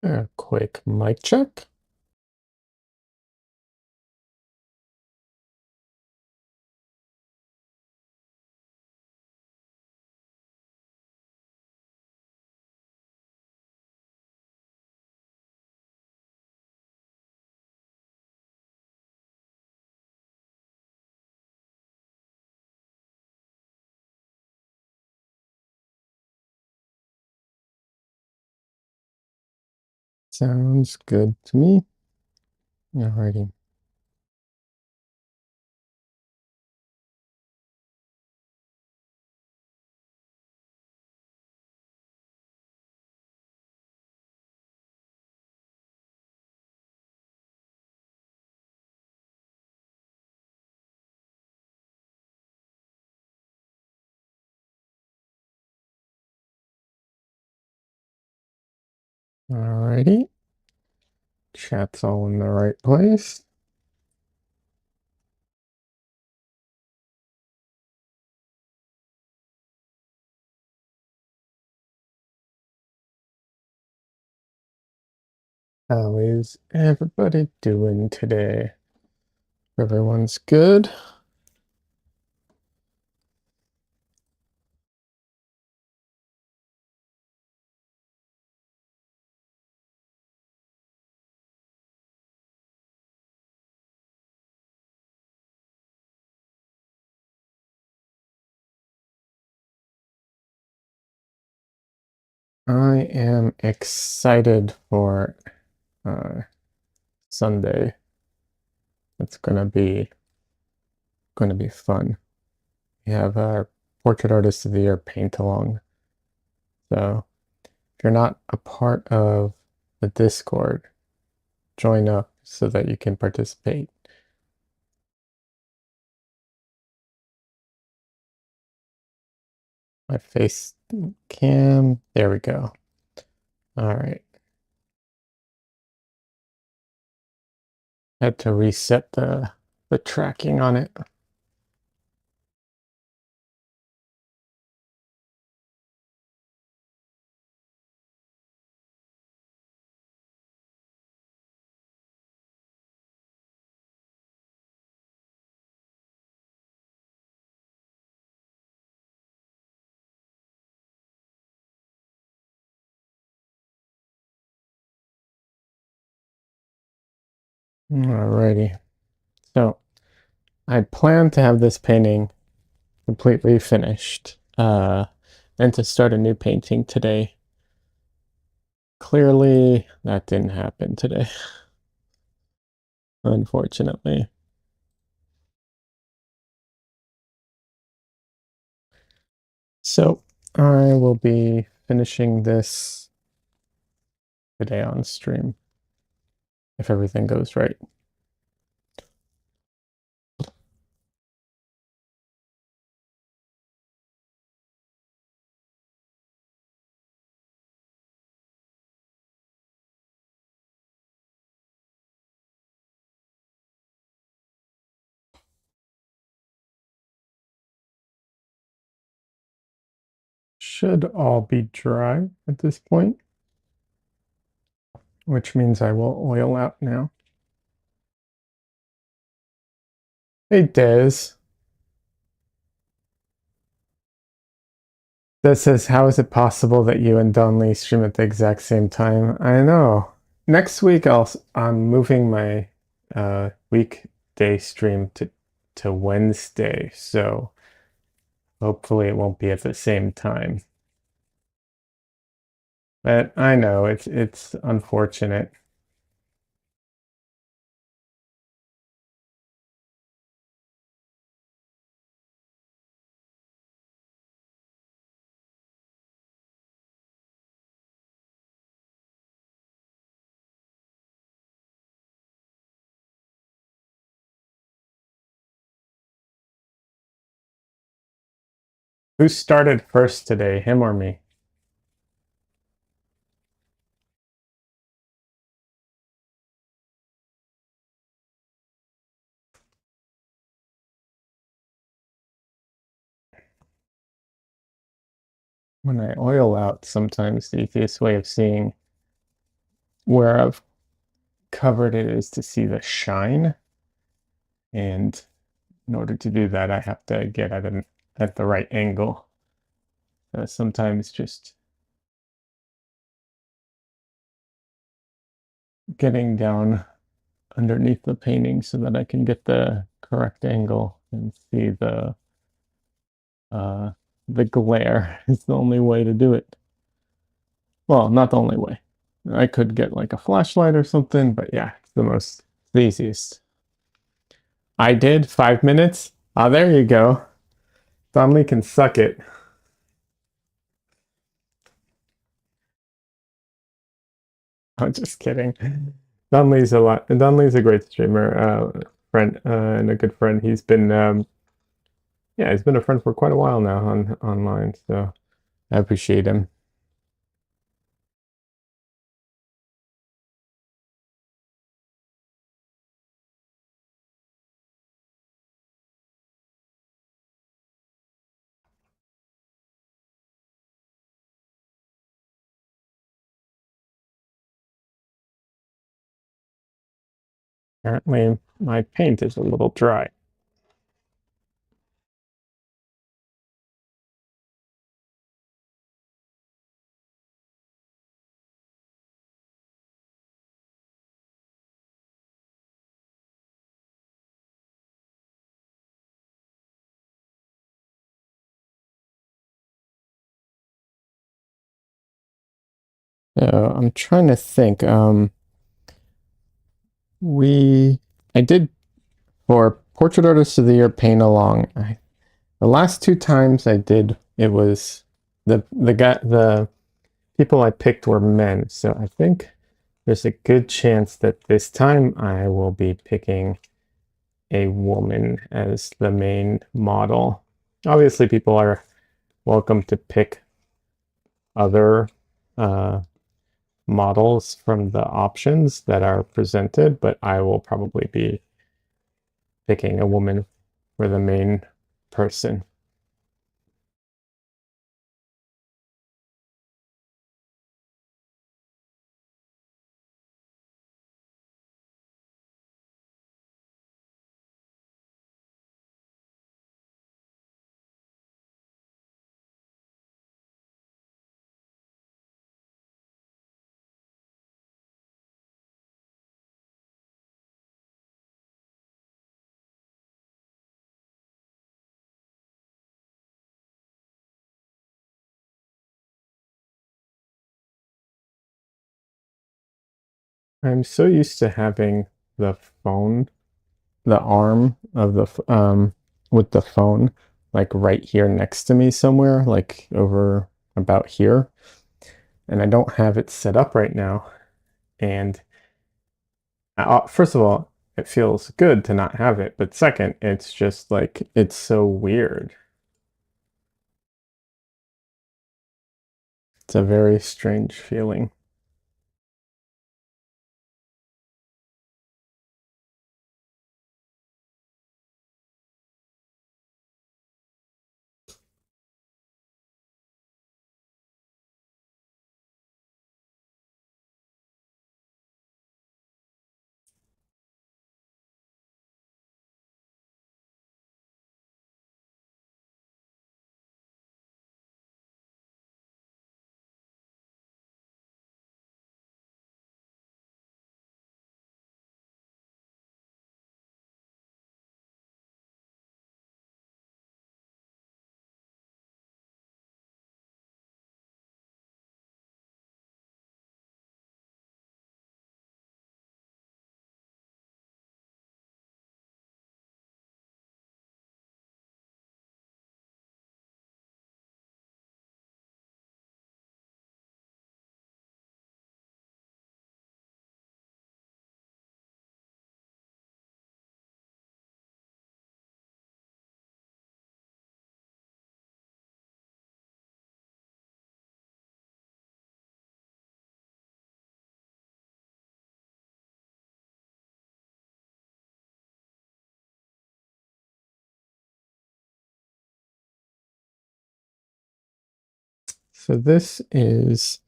A quick mic check. Sounds good to me. Alrighty. Alrighty. Chat's all in the right place. How is everybody doing today? Everyone's good. I am excited for uh, Sunday. It's gonna be fun. We have our Portrait Artist of the Year paint along. So if you're not a part of the Discord, join up so that you can participate. My face cam. There we go. All right. Had to reset the tracking on it. Alrighty. So I plan to have this painting completely finished and to start a new painting today. Clearly, that didn't happen today, unfortunately. So I will be finishing this today on stream if everything goes right. Should all be dry at this point, which means I will oil out now. Hey, Des. That says, how is it possible that you and Don Lee stream at the exact same time? I know. Next week, I'm moving my weekday stream to Wednesday, so hopefully it won't be at the same time. But I know it's unfortunate. Who started first today, him or me? When I oil out, sometimes the easiest way of seeing where I've covered it is to see the shine. And in order to do that, I have to get at the right angle. Sometimes just getting down underneath the painting so that I can get the correct angle and see uh, the glare is the only way to do it. Well, not the only way. I could get like a flashlight or something, but yeah, it's the easiest. I did 5 minutes. Ah, there you go. Donnelly can suck it. I'm just kidding. Donnelly's a great streamer, friend, and a good friend. He's been a friend for quite a while now online, so I appreciate him. Apparently, my paint is a little dry. So I'm trying to think. We I did for Portrait Artist of the Year paint along. The last two times I did, it was the people I picked were men. So I think there's a good chance that this time I will be picking a woman as the main model. Obviously, people are welcome to pick other uh, models from the options that are presented, but I will probably be picking a woman for the main person. I'm so used to having the phone, the arm of with the phone like right here next to me somewhere, like over about here, and I don't have it set up right now. And first of all, it feels good to not have it, but second, it's just like it's so weird. It's a very strange feeling. So this is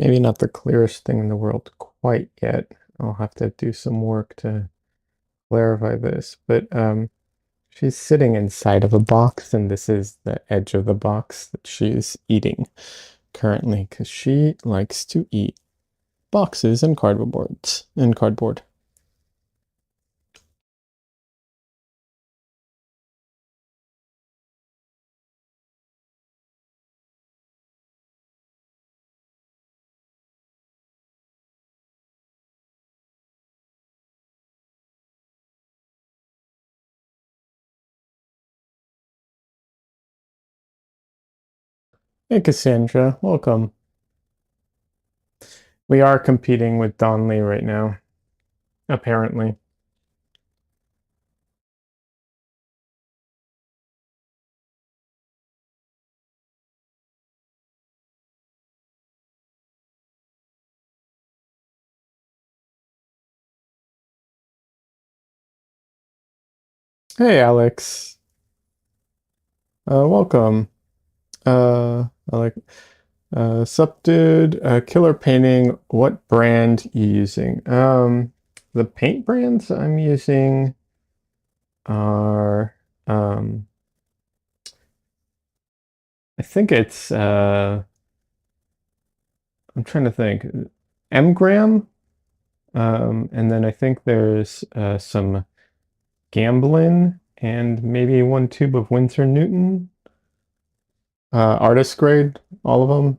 Maybe not the clearest thing in the world quite yet. I'll have to do some work to clarify this, but she's sitting inside of a box, and this is the edge of the box that she's eating currently because she likes to eat boxes and cardboard. Hey, Cassandra, welcome. We are competing with Don Lee right now, apparently. Hey, Alex. Welcome. I like sup dude, killer painting. What brand you using? The paint brands I'm using are I think it's I'm trying to think. Mgram, and then I think there's some Gamblin and maybe one tube of Winsor Newton. Artist grade, all of them.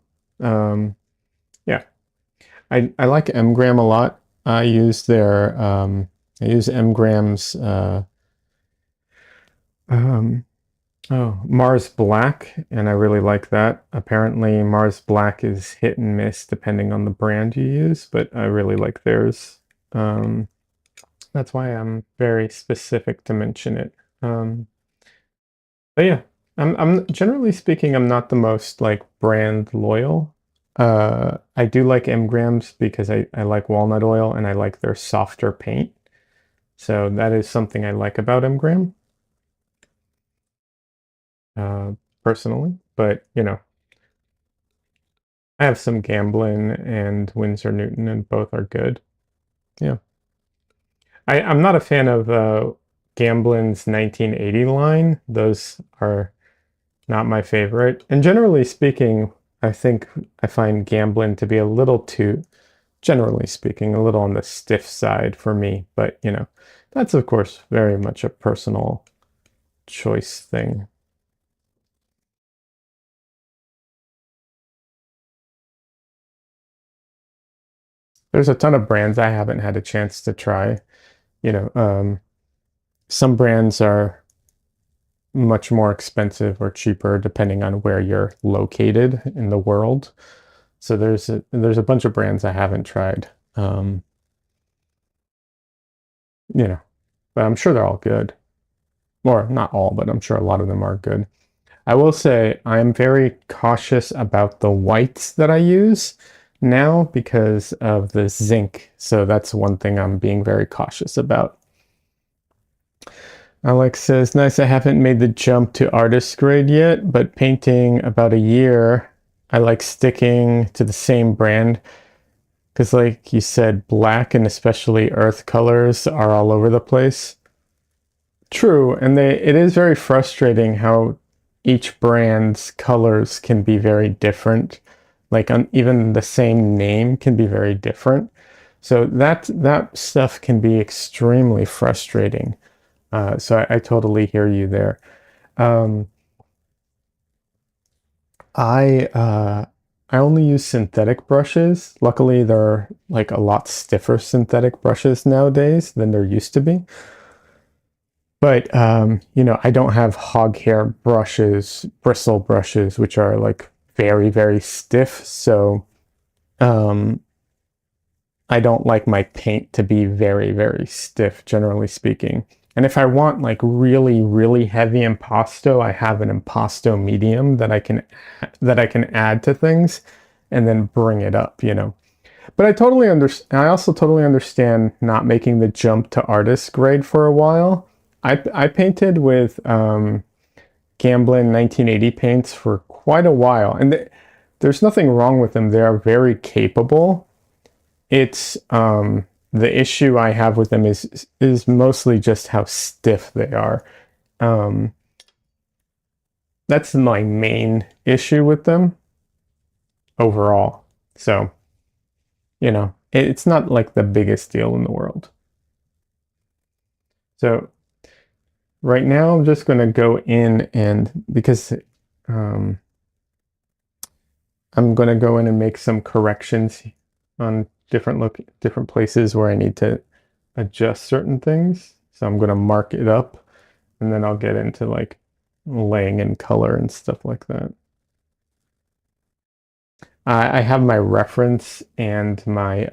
Yeah, I like Mgram a lot. I use Mgram's um, Mars Black, and I really like that. Apparently, Mars Black is hit and miss depending on the brand you use, but I really like theirs. Um, that's why I'm very specific to mention it. But yeah, I'm generally speaking, I'm not the most like brand loyal. I do like Mgrams because I like walnut oil and I like their softer paint. So that is something I like about Mgram, uh, personally. But you know, I have some Gamblin and Winsor Newton, and both are good. Yeah, I'm not a fan of Gamblin's 1980 line. Those are not my favorite. And generally speaking, I think I find Gamblin to be a little too, generally speaking, a little on the stiff side for me. But, you know, that's of course very much a personal choice thing. There's a ton of brands I haven't had a chance to try. You know, some brands are much more expensive or cheaper depending on where you're located in the world. So there's a bunch of brands I haven't tried. You know, but I'm sure they're all good. Or not all, but I'm sure a lot of them are good. I will say I'm very cautious about the whites that I use now because of the zinc. So that's one thing I'm being very cautious about. Alex says, nice, I haven't made the jump to artist grade yet, but painting about a year, I like sticking to the same brand because like you said, black and especially earth colors are all over the place. True, and it is very frustrating how each brand's colors can be very different. Like even the same name can be very different. So that stuff can be extremely frustrating. So I totally hear you there. Um, I only use synthetic brushes. Luckily, there are like a lot stiffer synthetic brushes nowadays than there used to be. But you know, I don't have hog hair brushes, bristle brushes, which are like very, very stiff. So um, I don't like my paint to be very, very stiff, generally speaking. And if I want like really, really heavy impasto, I have an impasto medium that I can add to things and then bring it up, you know. But I totally understand. I also totally understand not making the jump to artist grade for a while. I painted with Gamblin 1980 paints for quite a while, and there's nothing wrong with them. They are very capable. It's the issue I have with them is mostly just how stiff they are. Um, that's my main issue with them overall. So, it's not like the biggest deal in the world. So right now I'm just going to go in and because I'm going to go in and make some corrections on different places where I need to adjust certain things. So I'm going to mark it up and then I'll get into like laying in color and stuff like that. I have my reference and my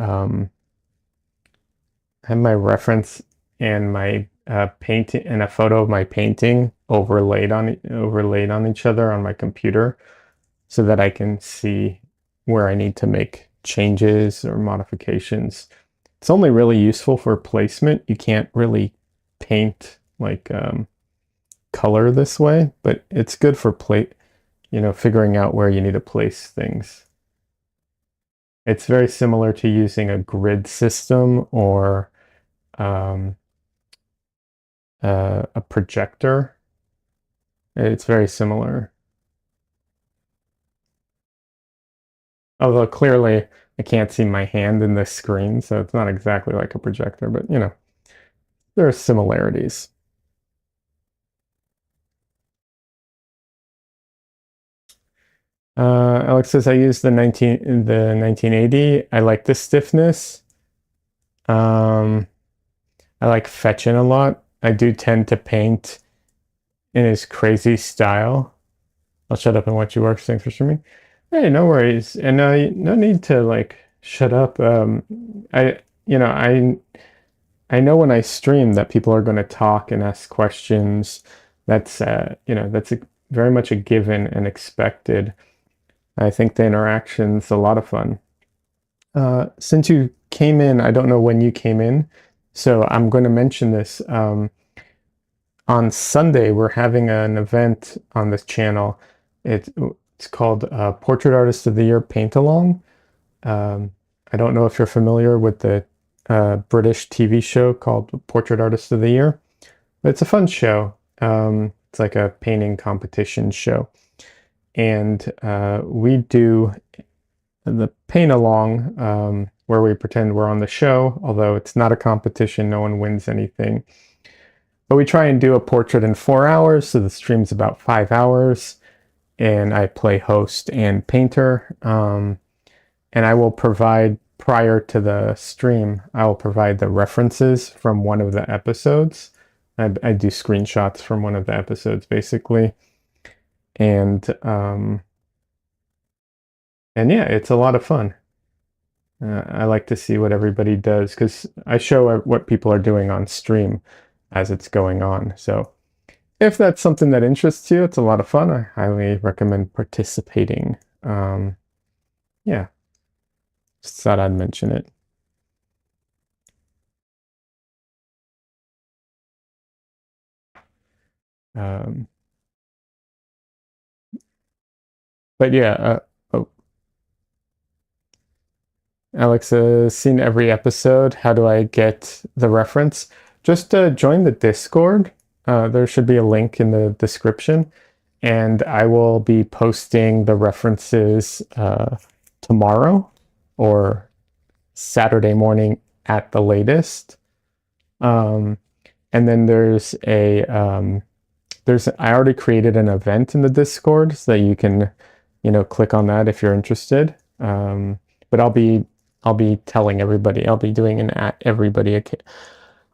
painting and a photo of my painting overlaid on each other on my computer, so that I can see where I need to make changes or modifications. It's only really useful for placement. You can't really paint like color this way, but it's good for figuring out where you need to place things. It's very similar to using a grid system or a projector. It's very similar. Although clearly I can't see my hand in this screen, so it's not exactly like a projector, but there are similarities. Alex says I use the 1980. I like the stiffness. I like fetching a lot. I do tend to paint in his crazy style. I'll shut up and watch you work. Thanks for streaming. Hey, no worries. And no need to like shut up. I know when I stream that people are going to talk and ask questions. That's very much a given and expected. I think the interaction's a lot of fun. Since you came in, I don't know when you came in, so I'm going to mention this. On Sunday, we're having an event on this channel. It's called Portrait Artist of the Year Paint Along. I don't know if you're familiar with the British TV show called Portrait Artist of the Year, but it's a fun show. It's like a painting competition show. And we do the paint along where we pretend we're on the show, although it's not a competition, no one wins anything. But we try and do a portrait in 4 hours, so the stream's about 5 hours, and I play host and painter. And I will provide, prior to the stream, I will provide the references from one of the episodes. I do screenshots from one of the episodes, basically. And yeah, it's a lot of fun. I like to see what everybody does because I show what people are doing on stream as it's going on. So if that's something that interests you, it's a lot of fun. I highly recommend participating. Yeah, just thought I'd mention it. But yeah, Alex has seen every episode. How do I get the reference? Just join the Discord. There should be a link in the description. And I will be posting the references tomorrow or Saturday morning at the latest. And then I already created an event in the Discord so that you can, click on that if you're interested. But I'll be telling everybody. I'll be doing an at everybody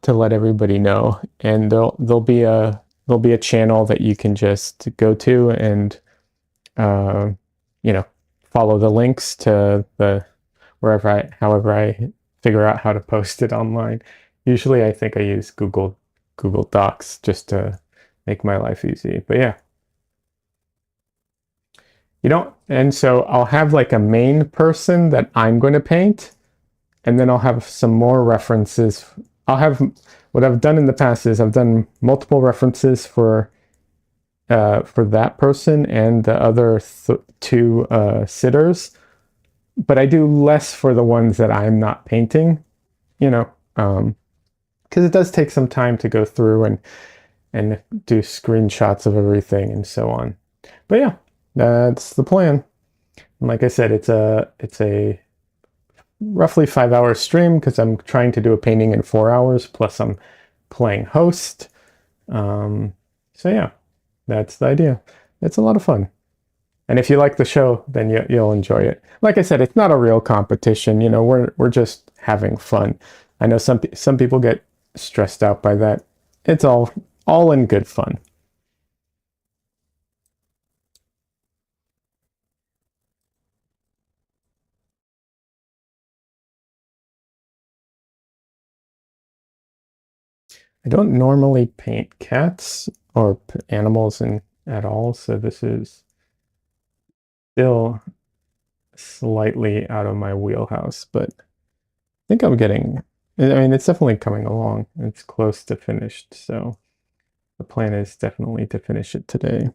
to let everybody know. And there'll be a channel that you can just go to and follow the links to however I figure out how to post it online. Usually I think I use Google Docs just to make my life easy. But yeah. And so I'll have like a main person that I'm going to paint, and then I'll have some more references. What I've done in the past is I've done multiple references for for that person and the other two sitters, but I do less for the ones that I'm not painting, you know, because it does take some time to go through and do screenshots of everything and so on. But yeah, that's the plan. And like I said, it's a roughly 5 hour stream because I'm trying to do a painting in 4 hours. Plus, I'm playing host. So yeah, that's the idea. It's a lot of fun. And if you like the show, then you'll enjoy it. Like I said, it's not a real competition. You know, we're just having fun. I know some people get stressed out by that. It's all in good fun. I don't normally paint cats or animals at all, so this is still slightly out of my wheelhouse, but I think I'm getting, I mean, it's definitely coming along. It's close to finished, so the plan is definitely to finish it today.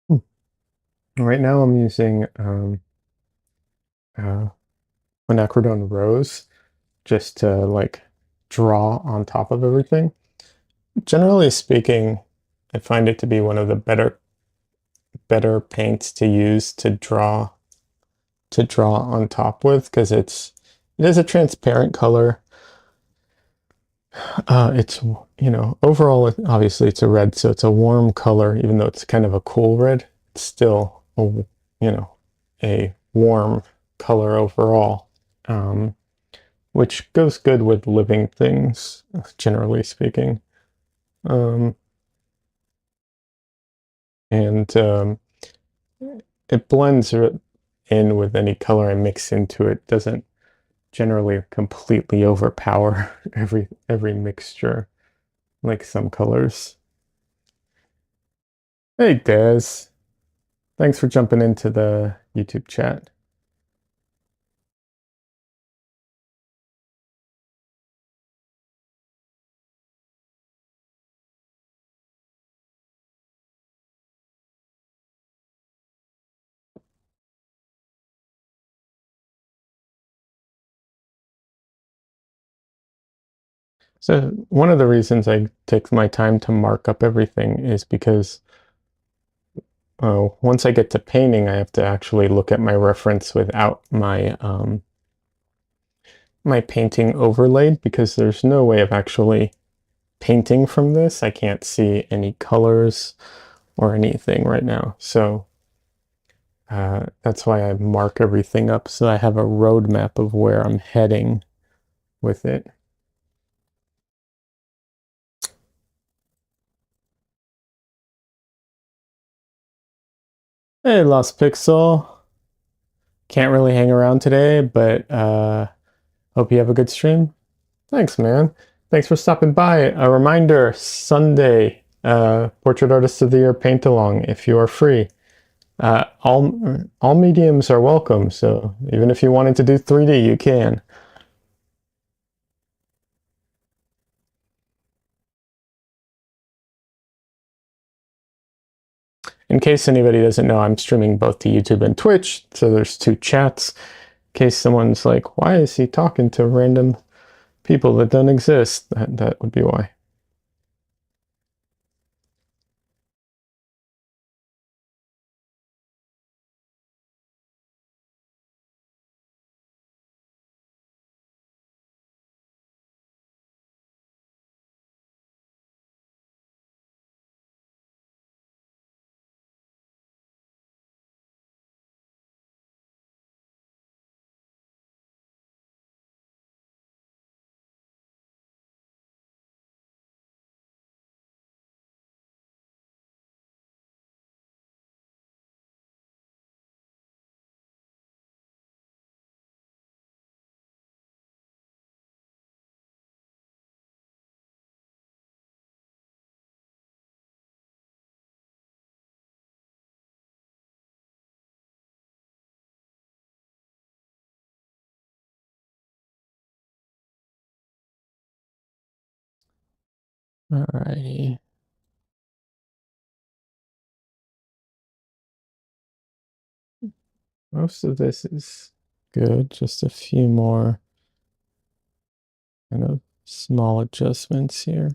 Hmm. Right now I'm using uh, quinacridone rose just to like draw on top of everything. Generally speaking, I find it to be one of the better paints to use to draw on top with because it is a transparent color. It's overall obviously it's a red, so it's a warm color, even though it's kind of a cool red. It's still you know a warm color overall, um, which goes good with living things, generally speaking. Um, and it blends in with any color I mix into it. Doesn't generally completely overpower every mixture like some colors. Hey Des, thanks for jumping into the YouTube chat. So one of the reasons I take my time to mark up everything is because once I get to painting, I have to actually look at my reference without my painting overlaid because there's no way of actually painting from this. I can't see any colors or anything right now. So that's why I mark everything up so I have a roadmap of where I'm heading with it. Hey, Lost Pixel. Can't really hang around today, but hope you have a good stream. Thanks, man. Thanks for stopping by. A reminder, Sunday, Portrait Artist of the Year paint along if you are free. All mediums are welcome, so even if you wanted to do 3D, you can. In case anybody doesn't know, I'm streaming both to YouTube and Twitch, so there's two chats. In case someone's like, why is he talking to random people that don't exist? That would be why. Alrighty. Most of this is good. Just a few more kind of small adjustments here.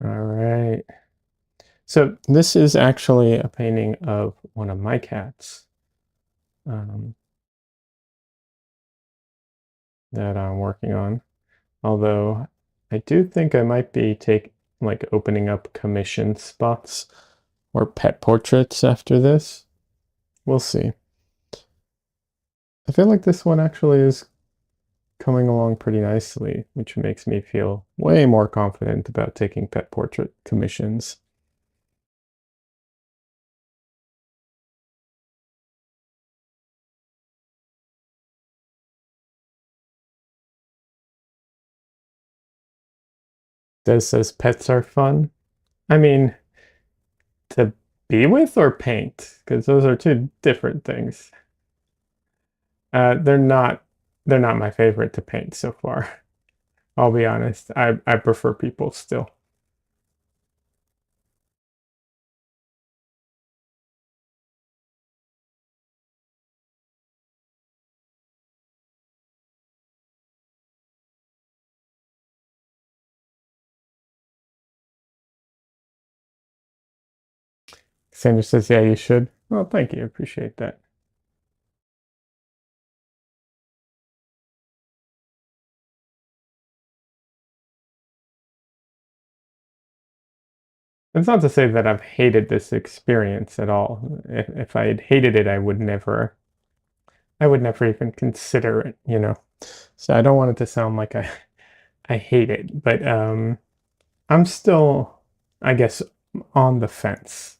All right. So this is actually a painting of one of my cats um, that I'm working on. Although I do think I might be opening up commission spots or pet portraits after this. We'll see. I feel like this one actually is coming along pretty nicely, which makes me feel way more confident about taking pet portrait commissions. Des says pets are fun. I mean, to be with or paint, because those are two different things. They're not my favorite to paint so far. I'll be honest. I prefer people still. Sandra says, yeah, you should. Well, thank you. Appreciate that. It's not to say that I've hated this experience at all. If I had hated it, I would never even consider it, you know. So I don't want it to sound like I hate it, but I'm still, I guess, on the fence.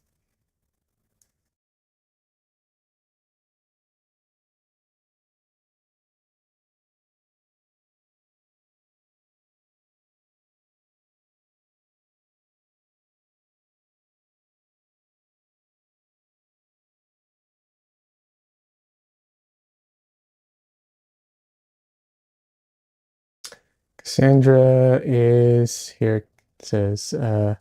Cassandra is here. It says, oh,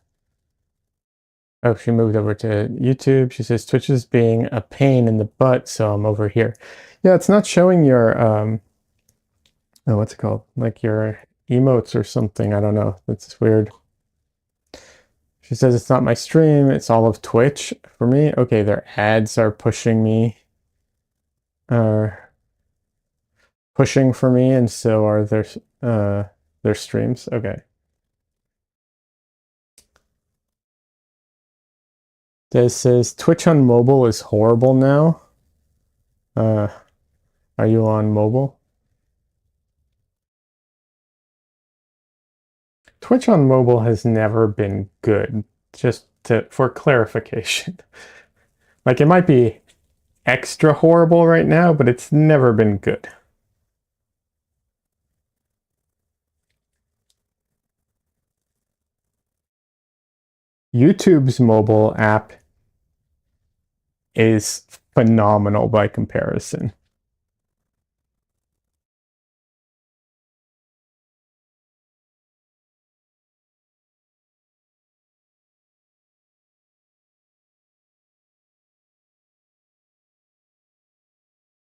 she moved over to YouTube. She says Twitch is being a pain in the butt, so I'm over here. Yeah, it's not showing your oh, what's it called? Like your emotes or something. I don't know. That's weird. She says it's not my stream, it's all of Twitch for me. Okay, their ads are pushing for me, and so are their streams. Okay. This says Twitch on mobile is horrible now. Uh, are you on mobile? Twitch on mobile has never been good. Just for clarification. Like it might be extra horrible right now, but it's never been good. YouTube's mobile app is phenomenal by comparison.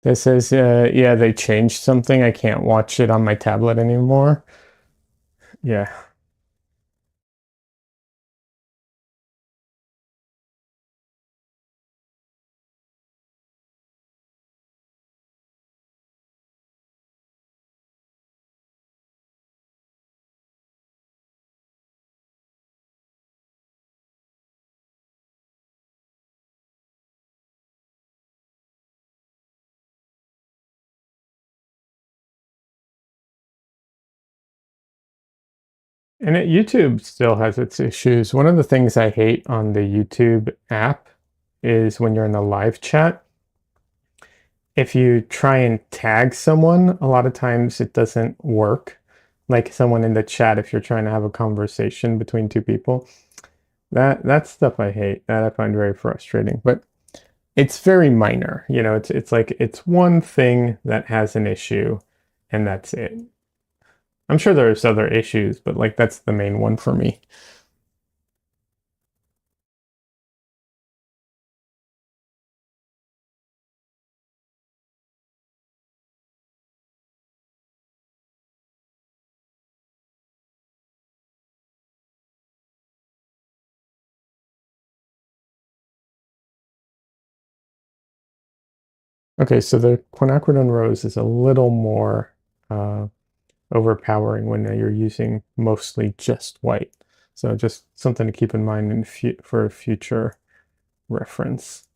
This says, yeah, they changed something. I can't watch it on my tablet anymore. Yeah. And YouTube still has its issues. One of the things I hate on the YouTube app is when you're in a live chat, if you try and tag someone, a lot of times it doesn't work. Like someone in the chat, if you're trying to have a conversation between two people, that stuff I hate. That I find very frustrating. But it's very minor. You know, it's like it's one thing that has an issue, and that's it. I'm sure there's other issues, but like that's the main one for me. Okay, so the quinacridone rose is a little more uh, overpowering when you're using mostly just white. So just something to keep in mind for future reference.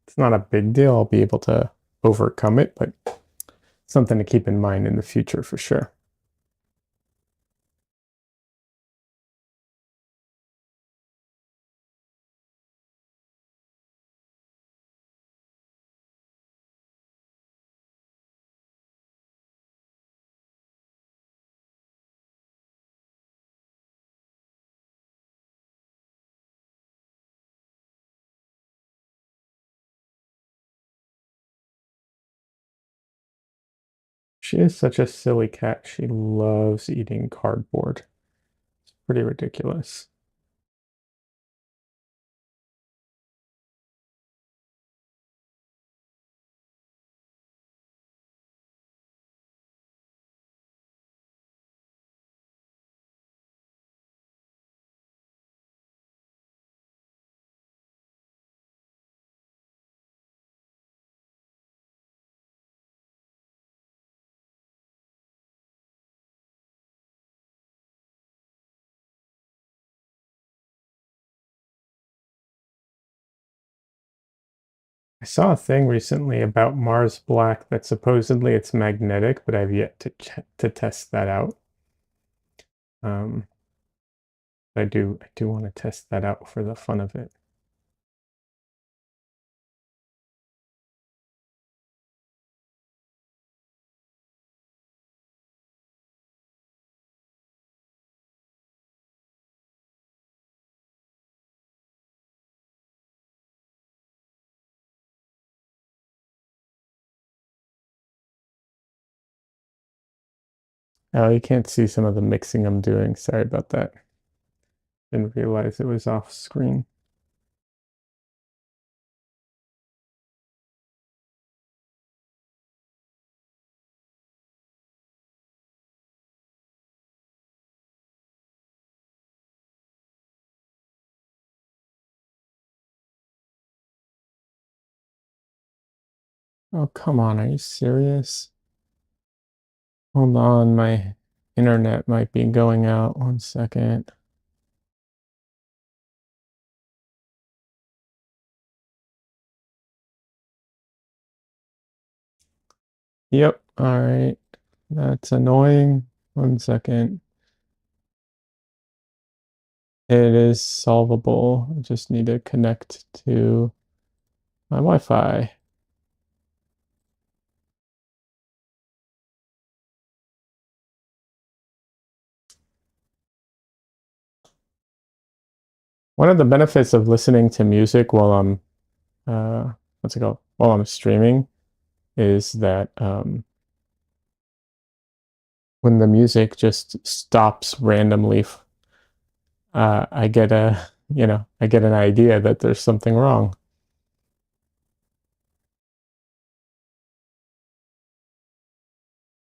It's not a big deal. I'll be able to overcome it, but something to keep in mind in the future for sure. She is such a silly cat. She loves eating cardboard. It's pretty ridiculous. I saw a thing recently about Mars Black that supposedly it's magnetic, but I've yet to test that out. Um, I do want to test that out for the fun of it. Oh, you can't see some of the mixing I'm doing. Sorry about that. Didn't realize it was off screen. Oh, come on. Are you serious? Hold on. My internet might be going out. 1 second. Yep. All right. That's annoying. 1 second. It is solvable. I just need to connect to my Wi-Fi. One of the benefits of listening to music while I'm what's it called? While I'm streaming is that when the music just stops randomly, I get I get an idea that there's something wrong.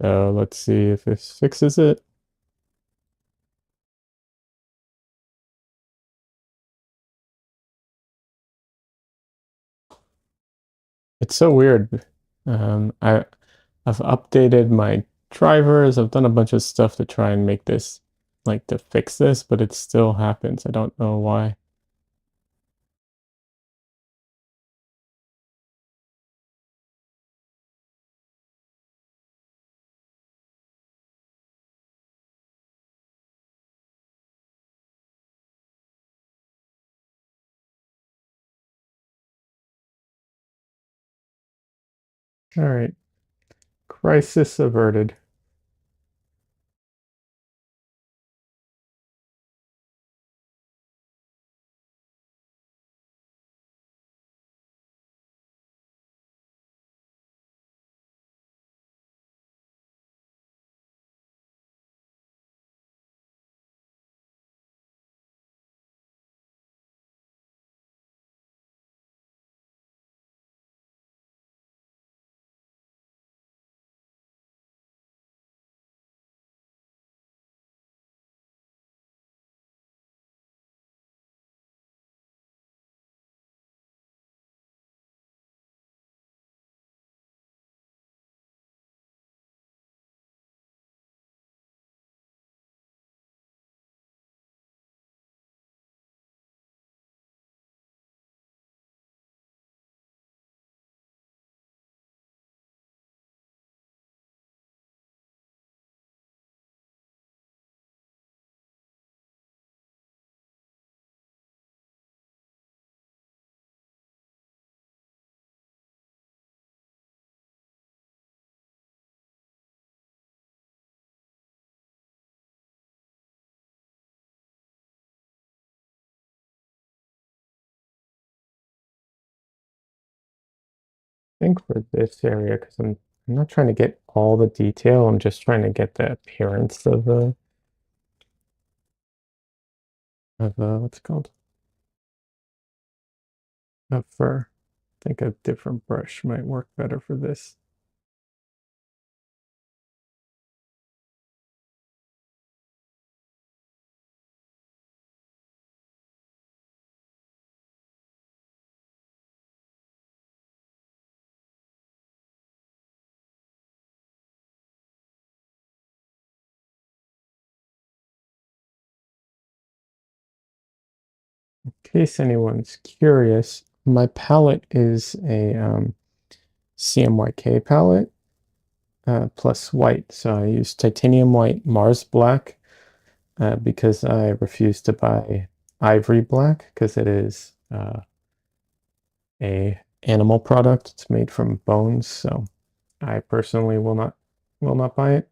So let's see if this fixes it. It's so weird. I've updated my drivers. I've done a bunch of stuff to try and make this like to fix this, but it still happens. I don't know why. All right. Crisis averted. I think for this area, because I'm not trying to get all the detail, I'm just trying to get the appearance of what's it called? Of fur. I think a different brush might work better for this. In case anyone's curious, my palette is a CMYK palette plus white. So I use titanium white Mars black because I refuse to buy ivory black because it is a animal product. It's made from bones, so I personally will not buy it.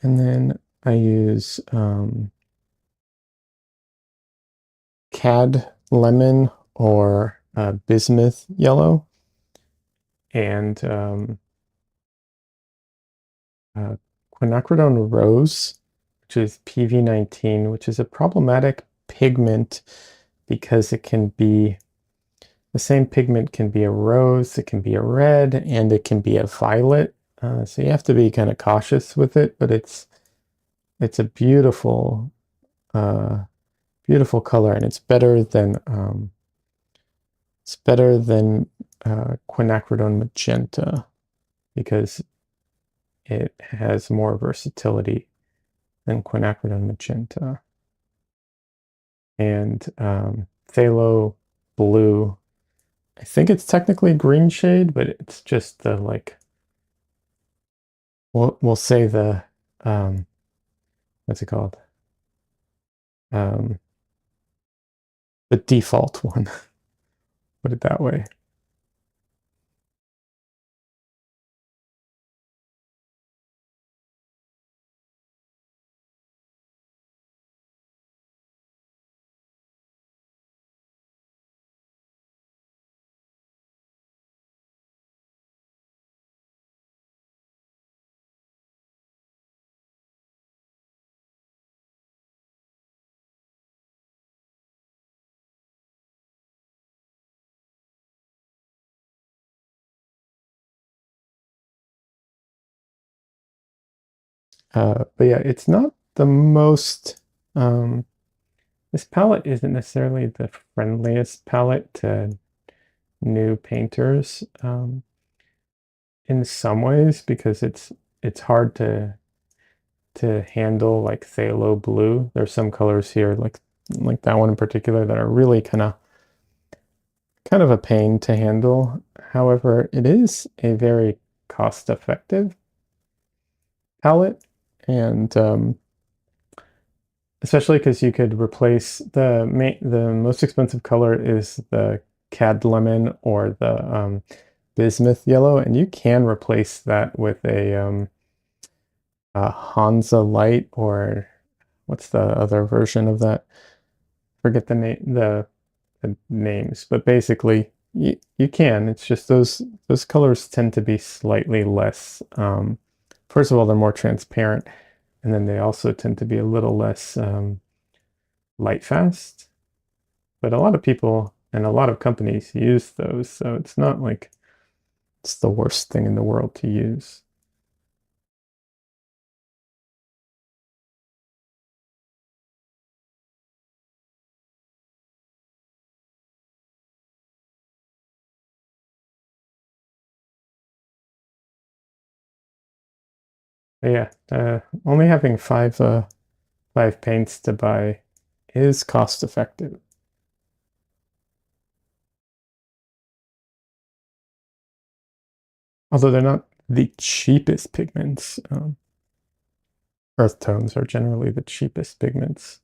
And then I use cad lemon or bismuth yellow and uh, quinacridone rose, which is PV19, which is a problematic pigment because it can be the same pigment can be a rose, it can be a red, and it can be a violet. So you have to be kind of cautious with it, but it's a uh, beautiful color, and it's better than quinacridone magenta because it has more versatility than quinacridone magenta. And phthalo blue, I think it's technically green shade, but it's just the like we'll say the um, what's it called? Um, the default one. Put it that way. But yeah, it's not the most. Um, this palette isn't necessarily the friendliest palette to new painters in some ways because it's hard to handle like phthalo blue. There's some colors here like that one in particular that are really kind of a pain to handle. However, it is a very cost-effective palette, and especially because you could replace the most expensive color is the cad lemon or the bismuth yellow, and you can replace that with a Hansa light, or what's the other version of that? Forget the names, but basically you can. It's just those colors tend to be slightly less. First of all, they're more transparent, and then they also tend to be a little less light fast. But a lot of people and a lot of companies use those, so it's not like it's the worst thing in the world to use. But yeah, only having five paints to buy is cost effective. Although they're not the cheapest pigments. Earth tones are generally the cheapest pigments.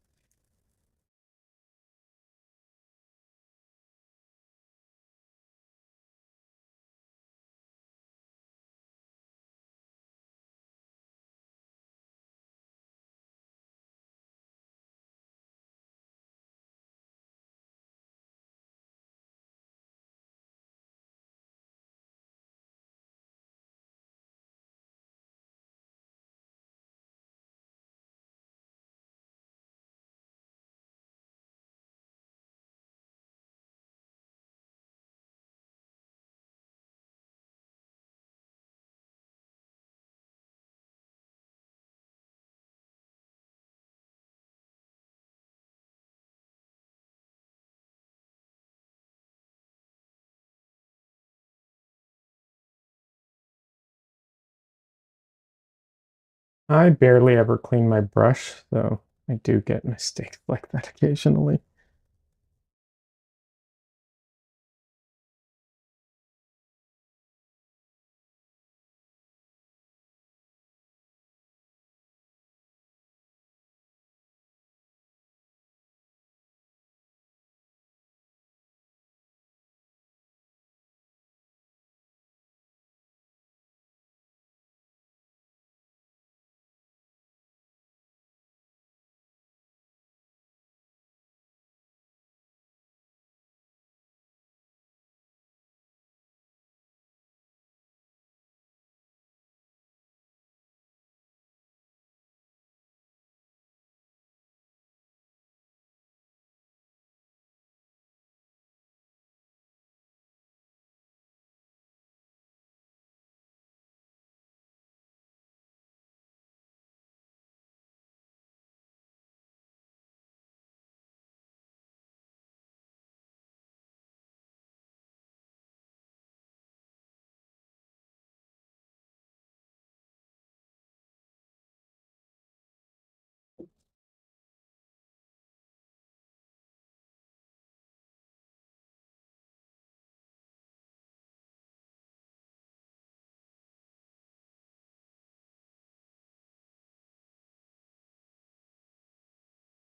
I barely ever clean my brush, though I do get mistakes like that occasionally.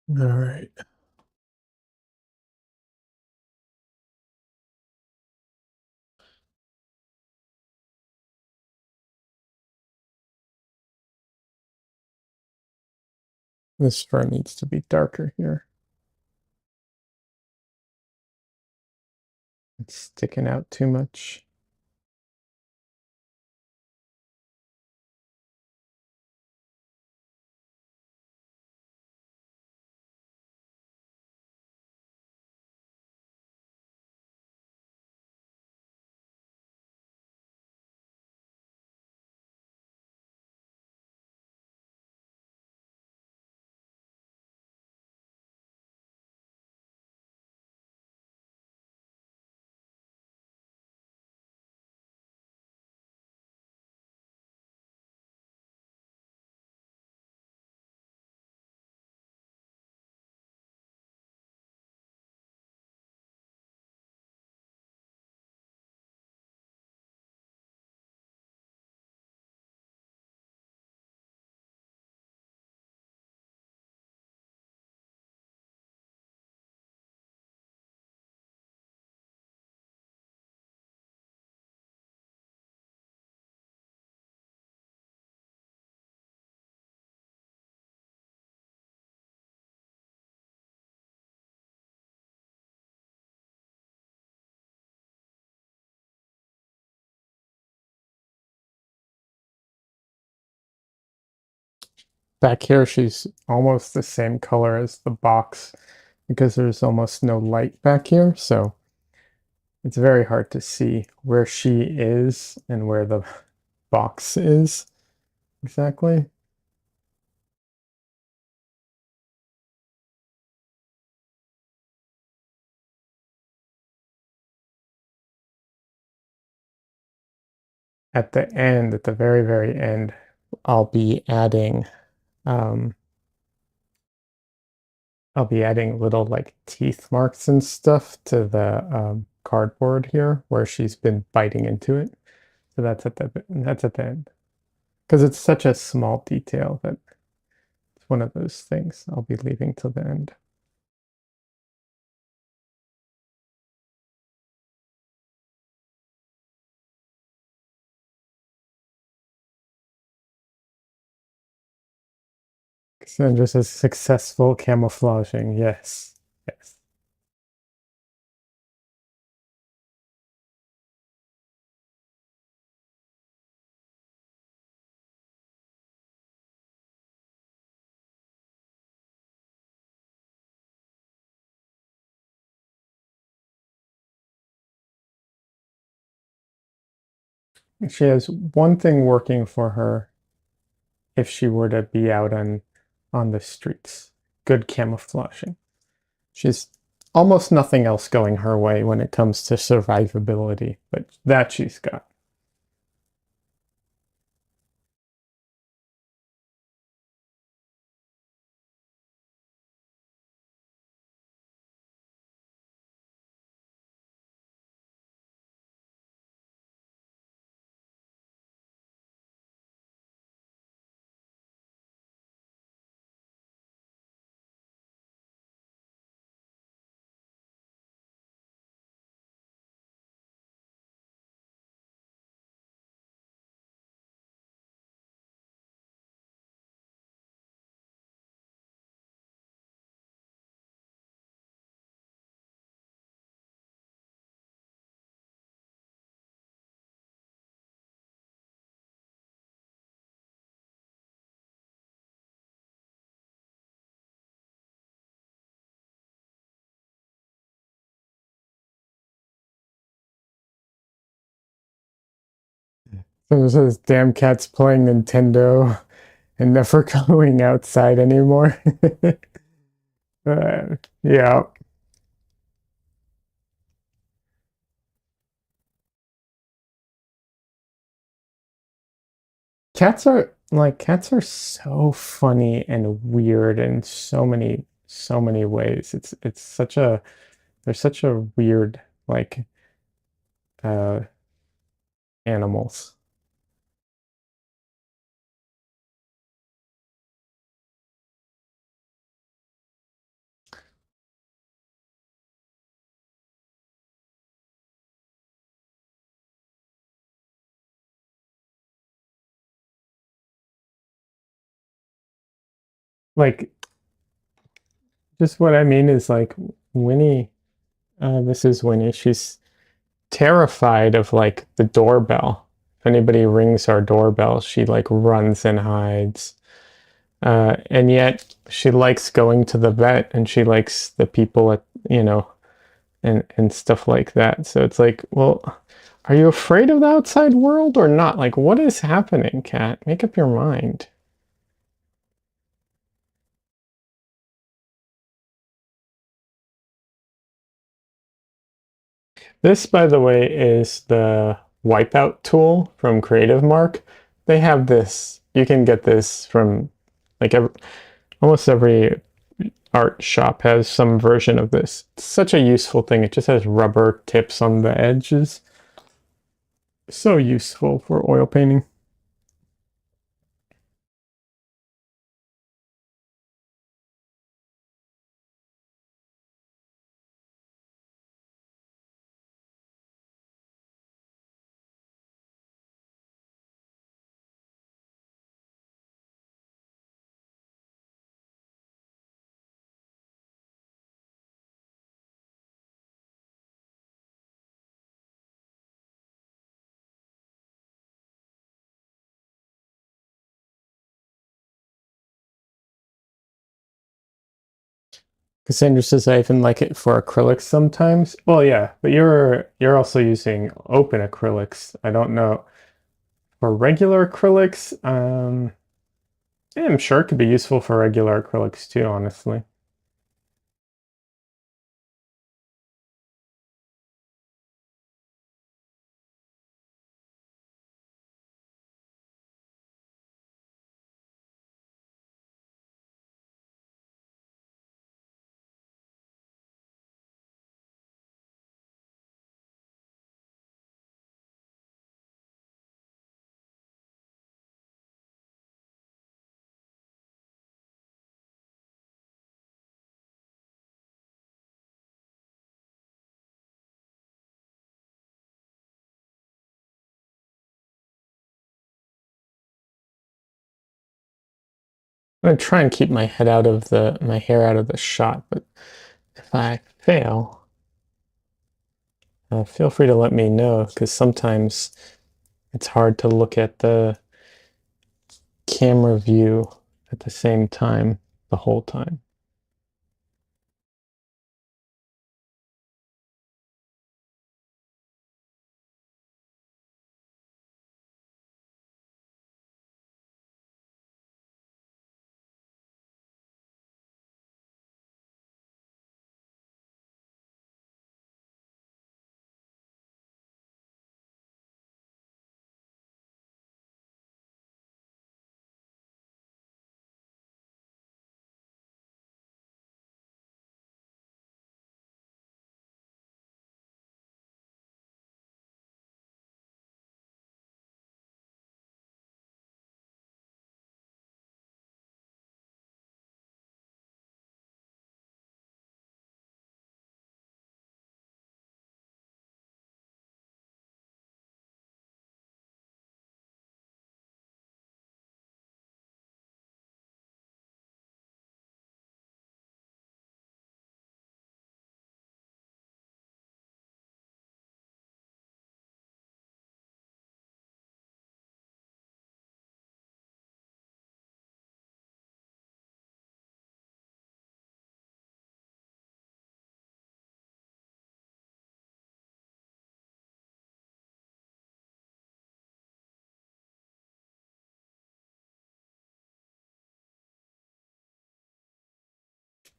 All right. This fur needs to be darker here. It's sticking out too much. back here, she's almost the same color as the box because there's almost no light back here. So it's very hard to see where she is and where the box is exactly. At the end, at the very, very end, I'll be adding um, I'll be adding little like teeth marks and stuff to the cardboard here where she's been biting into it. So that's at the end because it's such a small detail that it's one of those things I'll be leaving till the end. Cassandra says successful camouflaging. Yes, yes. She has one thing working for her if she were to be out on the streets. Good camouflaging. She's almost nothing else going her way when it comes to survivability, but that she's got. So there's those damn cats playing Nintendo and never going outside anymore. Yeah. Cats are so funny and weird in so many ways. It's such a they're such a weird like uh animals. Like just what I mean is like Winnie, this is Winnie. She's terrified of like the doorbell. If anybody rings our doorbell, she like runs and hides. And yet she likes going to the vet and she likes the people at, and stuff like that. So it's like, well, are you afraid of the outside world or not? Like, what is happening, Cat? Make up your mind. This, by the way, is the wipeout tool from Creative Mark. They have this, you can get this from like almost every art shop has some version of this. It's such a useful thing. It just has rubber tips on the edges. So useful for oil painting. Cassandra says I even like it for acrylics sometimes. Well, yeah, but you're also using open acrylics. I don't know. For regular acrylics, yeah, I'm sure it could be useful for regular acrylics too, honestly. I'm gonna try and keep my head out of my hair out of the shot, but if I fail, feel free to let me know because sometimes it's hard to look at the camera view at the same time the whole time.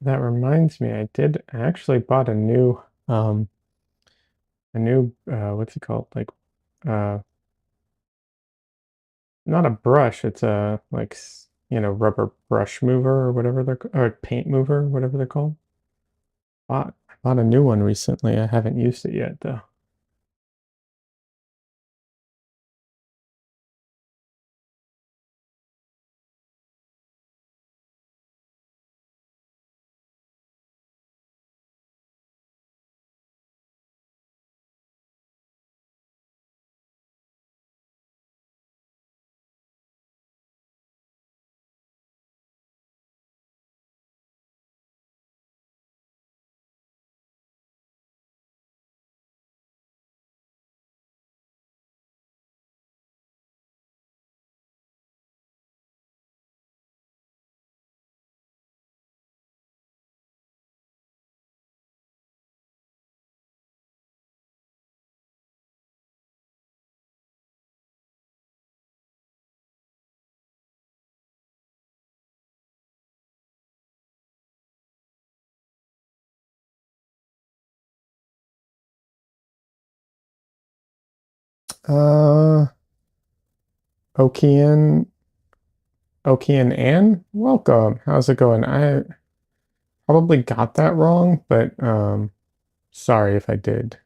That reminds me, I actually bought a new what's it called? Like uh not a brush, it's a like rubber brush mover or whatever or paint mover, whatever they're called. I bought a new one recently. I haven't used it yet though. Uh Okian Okian Ann, welcome. How's it going? I probably got that wrong, but sorry if I did.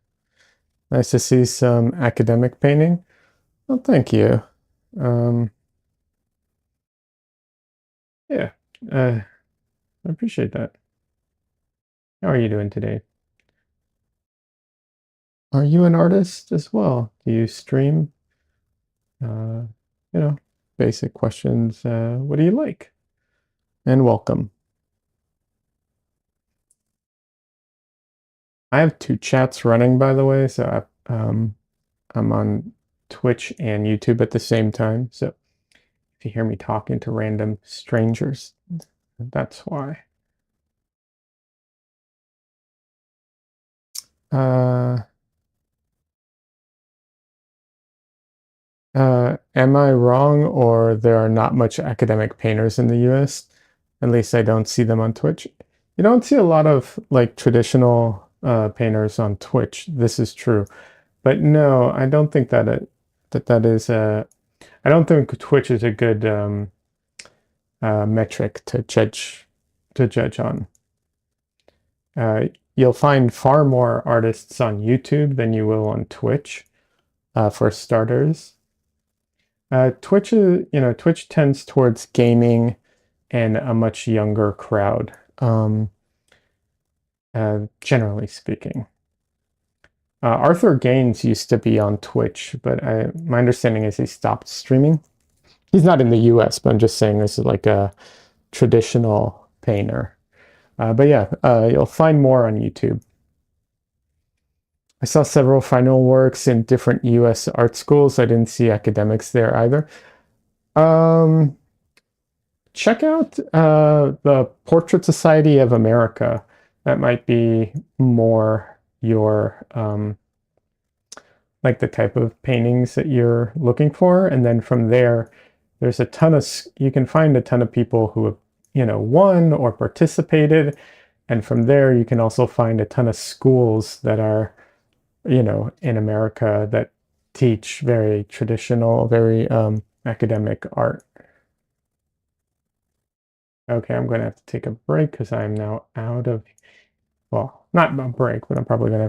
Nice to see some academic painting. Well, thank you. Um, yeah, I appreciate that. How are you doing today? Are you an artist as well? Do you stream? Uh, you know, basic questions. What do you like? And welcome. I have two chats running, by the way, so I'm on Twitch and YouTube at the same time. So if you hear me talking to random strangers, that's why. Uh, am I wrong, or there are not much academic painters in the US? At least I don't see them on Twitch. You don't see a lot of like traditional painters on Twitch. This is true, but no, I don't think that that is I don't think Twitch is a good metric to judge on. Uh, you'll find far more artists on YouTube than you will on Twitch, for starters. Twitch tends towards gaming and a much younger crowd, generally speaking. Arthur Gaines used to be on Twitch, but my understanding is he stopped streaming. He's not in the US, but I'm just saying this is like a traditional painter. But yeah, you'll find more on YouTube. I saw several final works in different US art schools. I didn't see academics there either. Um, check out the Portrait Society of America. That might be more your like the type of paintings that you're looking for. And then from there, there's a ton of, you can find a ton of people who have, won or participated. And from there, you can also find a ton of schools that are, in America that teach very traditional, very academic art. Okay, I'm going to have to take a break because I'm now out of, well, not a break, but I'm probably going to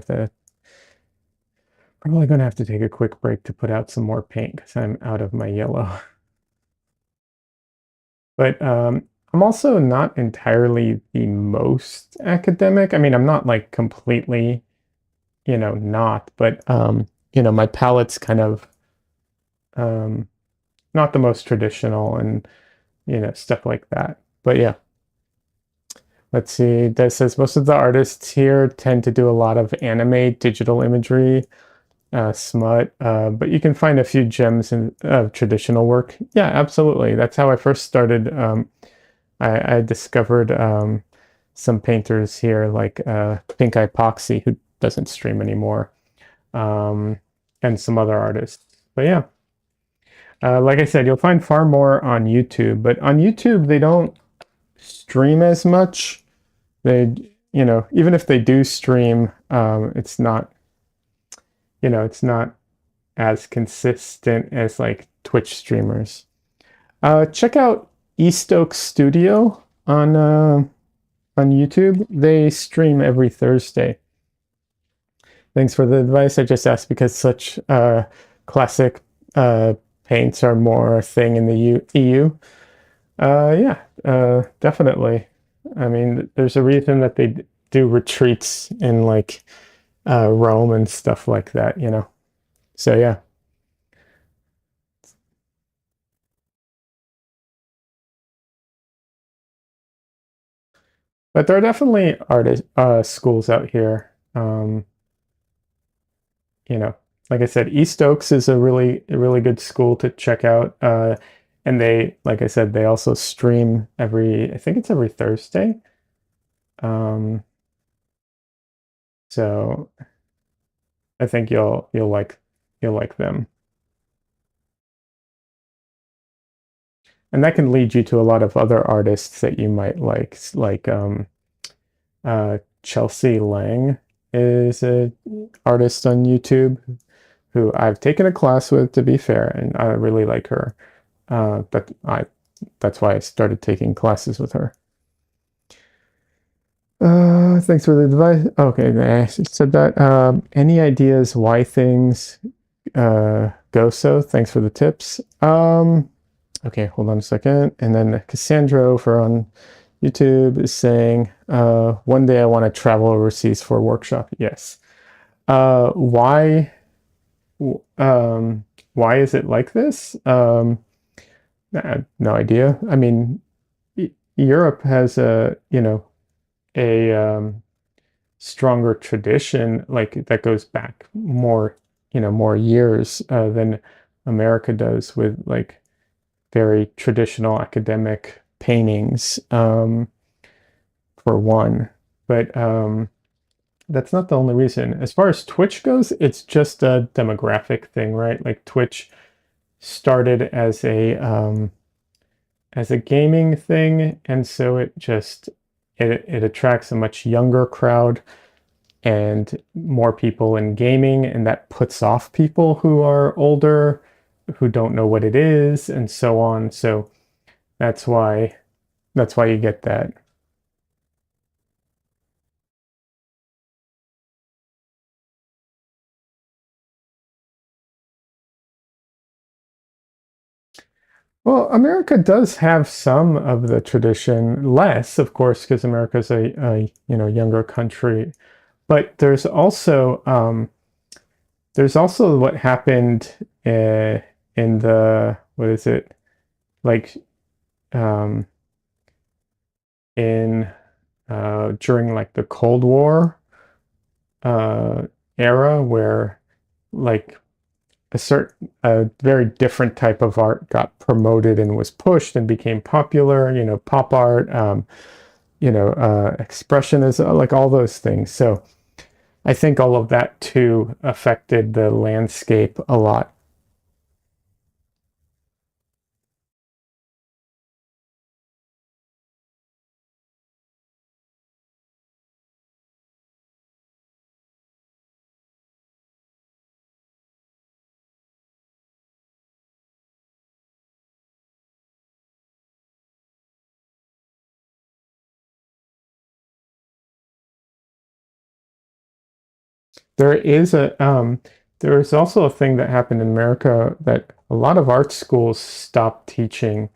have to take a quick break to put out some more paint because I'm out of my yellow. But I'm also not entirely the most academic. I mean, I'm not like completely, not, but my palette's kind of um, not the most traditional and, stuff like that. But yeah, let's see. That says most of the artists here tend to do a lot of anime, digital imagery, smut, but you can find a few gems in traditional work. Yeah, absolutely. That's how I first started. I discovered some painters here like Pink Epoxy, who doesn't stream anymore, um, and some other artists. But yeah, like I said, you'll find far more on YouTube, but on YouTube, they don't stream as much. They, even if they do stream, it's not as consistent as like Twitch streamers. Check out Estoke Studio on YouTube. They stream every Thursday. Thanks for the advice. I just asked because such classic paints are more a thing in the EU. Yeah, definitely. I mean, there's a reason that they do retreats in like Rome and stuff like that. So yeah. But there are definitely artist schools out here. You know, like I said, East Oaks is a really good school to check out. And they, like I said, they also stream I think it's every Thursday. Um, so I think you'll like them. And that can lead you to a lot of other artists that you might like Chelsea Lang is a artist on YouTube who I've taken a class with, to be fair, and I really like her. But that's why I started taking classes with her. Thanks for the advice. Okay, I said that. Any ideas why things go so? Thanks for the tips. Okay, hold on a second. And then Cassandra over on YouTube is saying, one day I want to travel overseas for a workshop. Yes. Why? Why is it like this? I have no idea. I mean, Europe has a stronger tradition like that goes back more, more years than America does with like very traditional academic paintings, for one. But That's not the only reason. As far as Twitch goes, it's just a demographic thing, right? Like Twitch started as a gaming thing, and so it attracts a much younger crowd and more people in gaming, and that puts off people who are older, who don't know what it is, and so on. So that's why that's why you get that. Well, America does have some of the tradition, less, of course, because America's a younger country. But there's also what happened in the what is it like um, in during like the Cold War uh, era, where like a very different type of art got promoted and was pushed and became popular. Pop art, expressionism, like all those things. So I think all of that too affected the landscape a lot. There is a there is also a thing that happened in America that a lot of art schools stopped teaching.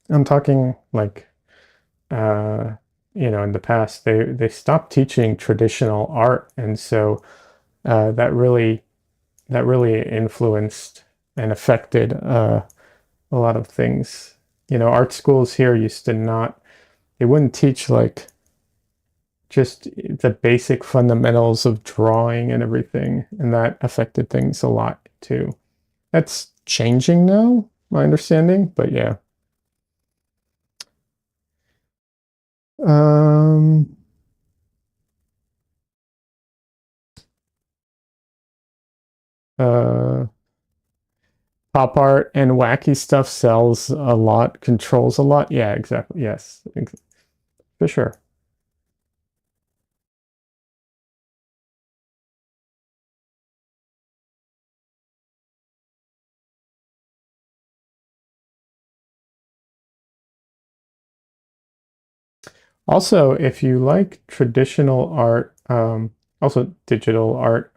I'm talking like uh, in the past they stopped teaching traditional art, and so that that really influenced and affected a lot of things. Art schools here used to not they wouldn't teach like just the basic fundamentals of drawing and everything, and that affected things a lot too. That's changing now, my understanding, but yeah. Um, uh, Pop art and wacky stuff sells a lot, controls a lot. Yeah, exactly. Yes, for sure. Also, if you like traditional art, also digital art,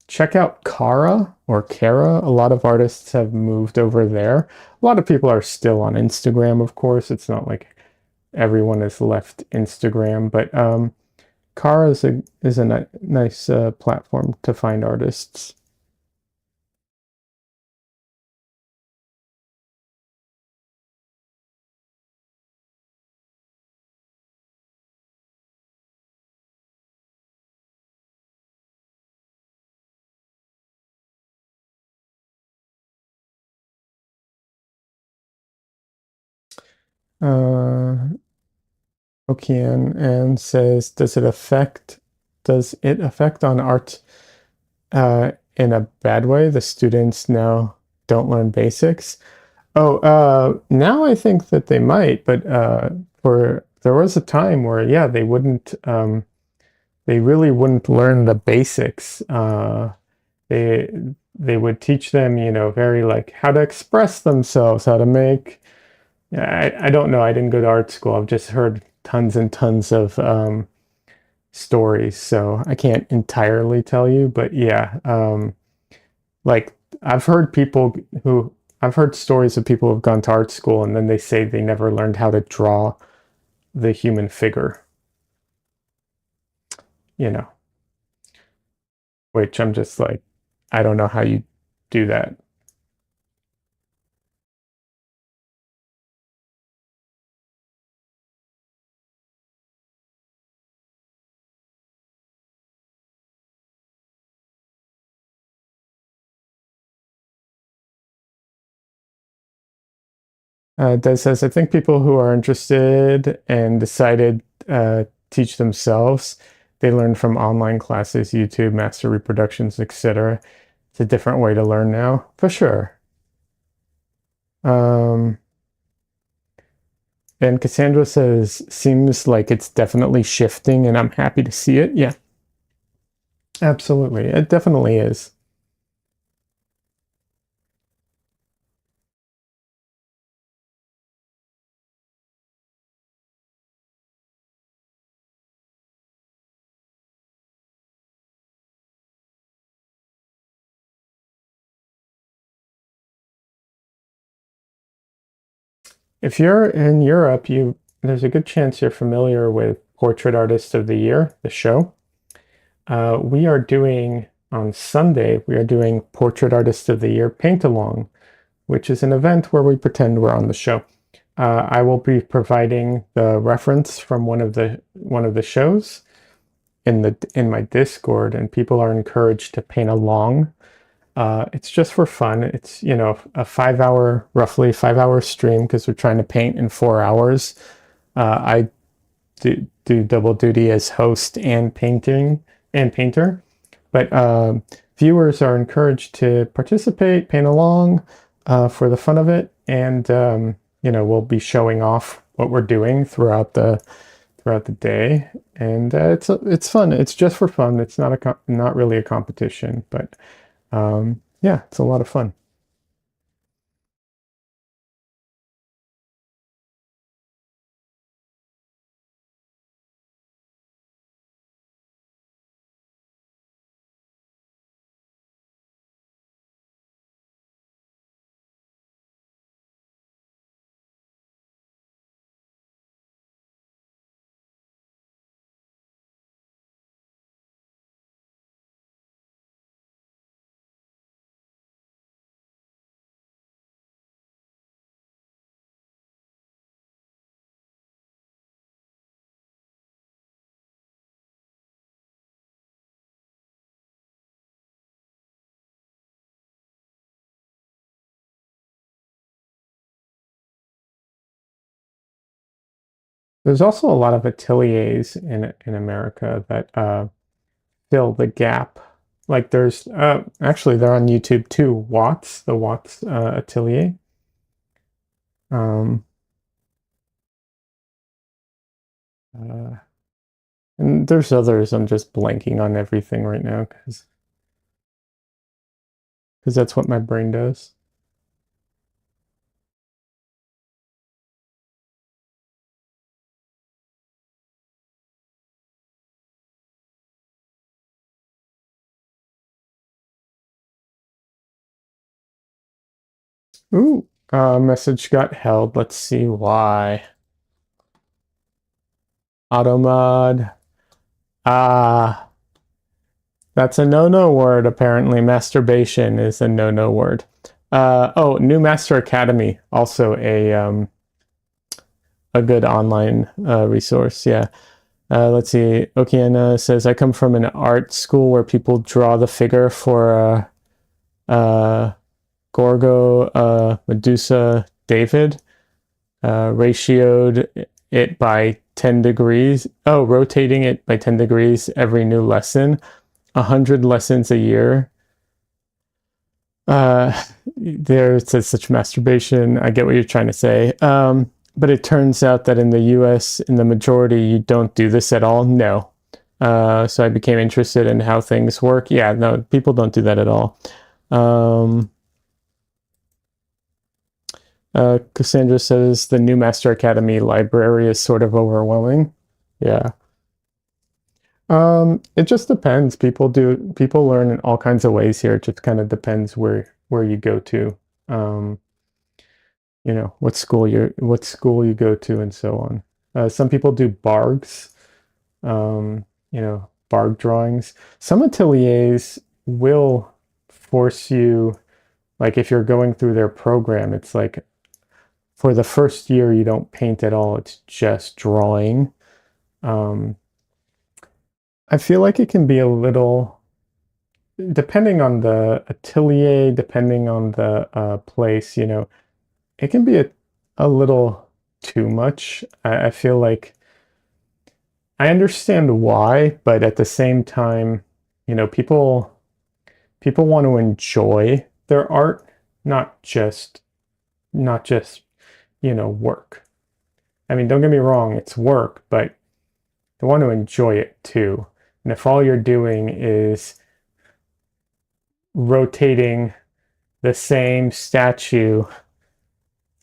check out Kara or Kara. A lot of artists have moved over there. A lot of people are still on Instagram, of course. It's not like everyone has left Instagram, but Kara is a nice platform to find artists. Uh, Okian and says, does it affect on art in a bad way? The students now don't learn basics. Oh, now I think that they might, but for there was a time where yeah, they really wouldn't learn the basics. They they would teach them, very like how to express themselves, how to make. Yeah, I don't know. I didn't go to art school. I've just heard tons and tons of stories, so I can't entirely tell you. But yeah, like I've heard people who I've heard stories of people who've gone to art school and then they say they never learned how to draw the human figure, you know, which I'm just like, I don't know how you do that. Des says, I think people who are interested and decided teach themselves. they learn from online classes, YouTube, master reproductions, etc. It's a different way to learn now, for sure. Um, and Cassandra says, seems like it's definitely shifting, and I'm happy to see it. Yeah, absolutely. It definitely is. If you're in Europe, there's a good chance you're familiar with Portrait Artist of the Year, the show. We are doing on Sunday, we are doing Portrait Artist of the Year Paint Along, which is an event where we pretend we're on the show. I will be providing the reference from one of the shows in my Discord, and people are encouraged to paint along. It's just for fun. It's a 5 hour, roughly 5 hour stream because we're trying to paint in 4 hours. I do double duty as host and painter, but viewers are encouraged to participate, paint along for the fun of it, and we'll be showing off what we're doing throughout the day, and it's fun. It's just for fun. It's not really a competition, but yeah, it's a lot of fun. There's also a lot of ateliers in America that fill the gap. Like there's actually they're on YouTube too. The Watts Atelier. Um, uh, and there's others. I'm just blanking on everything right now because that's what my brain does. Ooh, message got held. Let's see why. Automod. Ah, that's a no-no word, apparently. Masturbation is a no-no word. Oh, New Master Academy, also a good online resource. Yeah. Let's see. Okiana says, I come from an art school where people draw the figure for Gorgo, Medusa, David, ratioed it by 10 degrees. Oh, rotating it by 10 degrees every new lesson. 100 lessons a year. There it says such masturbation. I get what you're trying to say. But it turns out that in the US, in the majority, you don't do this at all. No. So I became interested in how things work. Yeah, no, people don't do that at all. Cassandra says the New Master Academy library is sort of overwhelming. Yeah. It just depends. People learn in all kinds of ways here. It just kind of depends where you go to. Um, what school you go to and so on. Some people do bargs, barg drawings. Some ateliers will force you, like if you're going through their program, it's like for the first year you don't paint at all. It's just drawing. Um, I feel like it can be a little, depending on the atelier, depending on the place, it can be a little too much. I feel like I understand why, but at the same time, you know, people want to enjoy their art, not just not just, you know, work. I mean, don't get me wrong, it's work, but they want to enjoy it too. And if all you're doing is rotating the same statue,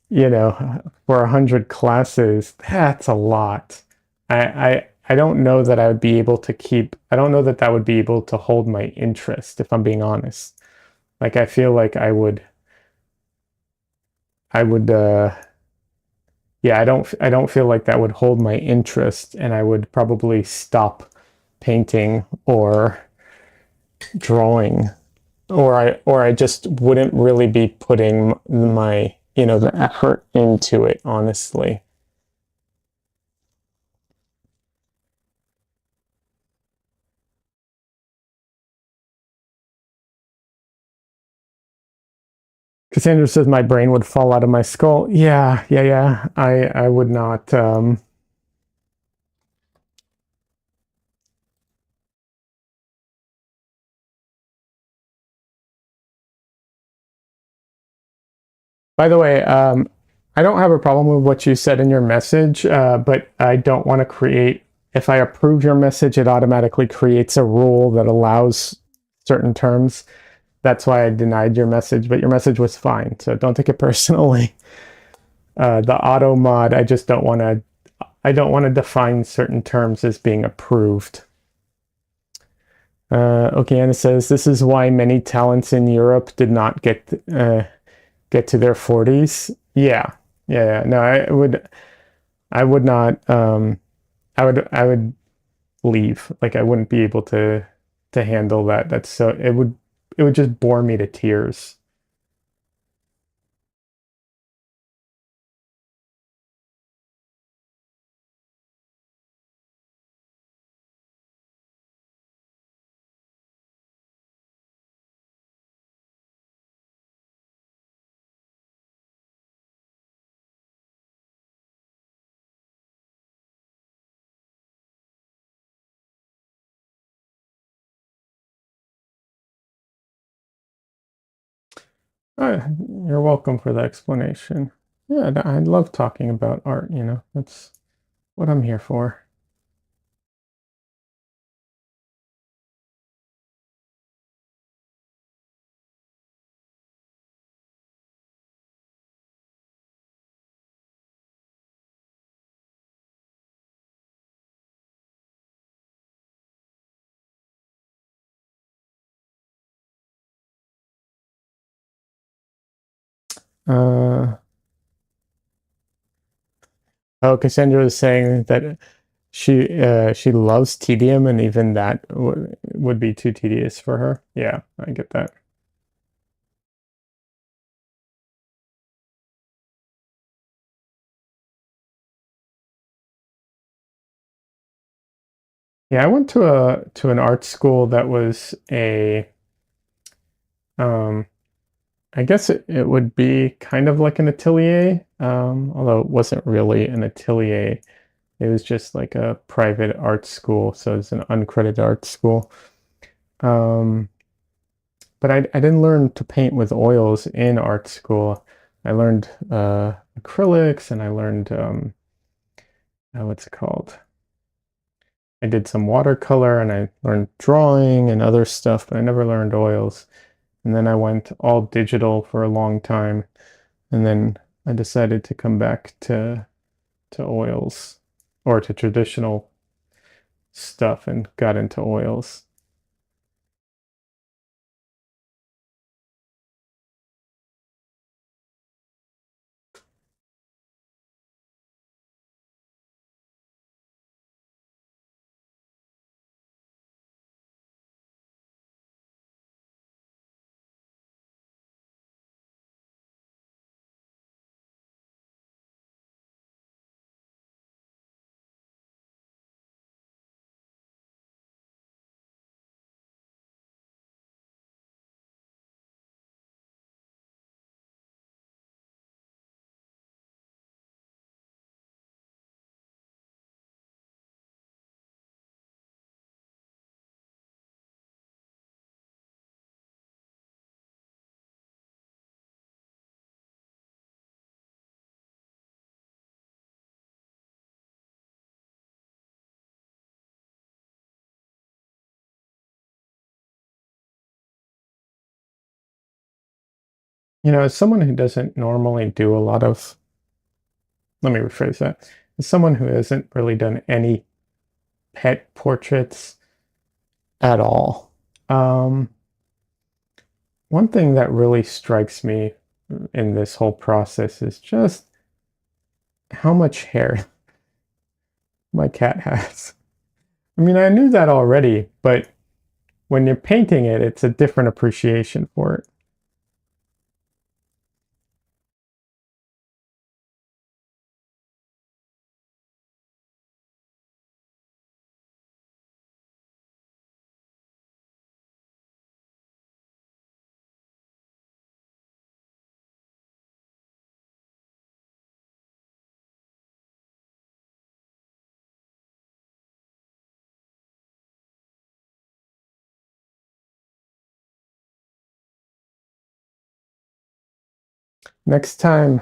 you know, for 100 classes, that's a lot. I don't know that I would be able to keep, I don't know that that would be able to hold my interest, if I'm being honest. Like, I feel like I would, yeah, I don't feel like that would hold my interest, and I would probably stop painting or drawing, or I just wouldn't really be putting my, you know, the effort into it, honestly. Cassandra says my brain would fall out of my skull. Yeah, yeah, yeah. I would not. By the way, I don't have a problem with what you said in your message, but I don't want to create. If I approve your message, it automatically creates a rule that allows certain terms. That's why I denied your message, but your message was fine, so don't take it personally. The auto mod, I just don't want to. I don't want to define certain terms as being approved. Okeana says this is why many talents in Europe did not get to their 40s. Yeah, yeah, yeah. No, I would not. I would leave. Like I wouldn't be able to handle that. That's so it would just bore me to tears. You're welcome for the explanation. Yeah, I love talking about art, you know. That's what I'm here for. Uh, oh, Cassandra was saying that she loves tedium, and even that would be too tedious for her. Yeah, I get that. Yeah, I went to an art school that was a um I guess it would be kind of like an atelier, although it wasn't really an atelier. It was just like a private art school, so it's an uncredited art school. Um, but I didn't learn to paint with oils in art school. I learned acrylics, and I learned what's it called? I did some watercolor, and I learned drawing and other stuff, but I never learned oils. And then I went all digital for a long time, and then I decided to come back to oils or to traditional stuff and got into oils. As someone who doesn't normally do a lot of, let me rephrase that, as someone who hasn't really done any pet portraits at all, um, one thing that really strikes me in this whole process is just how much hair my cat has. I mean, I knew that already, but when you're painting it, it's a different appreciation for it. Next time,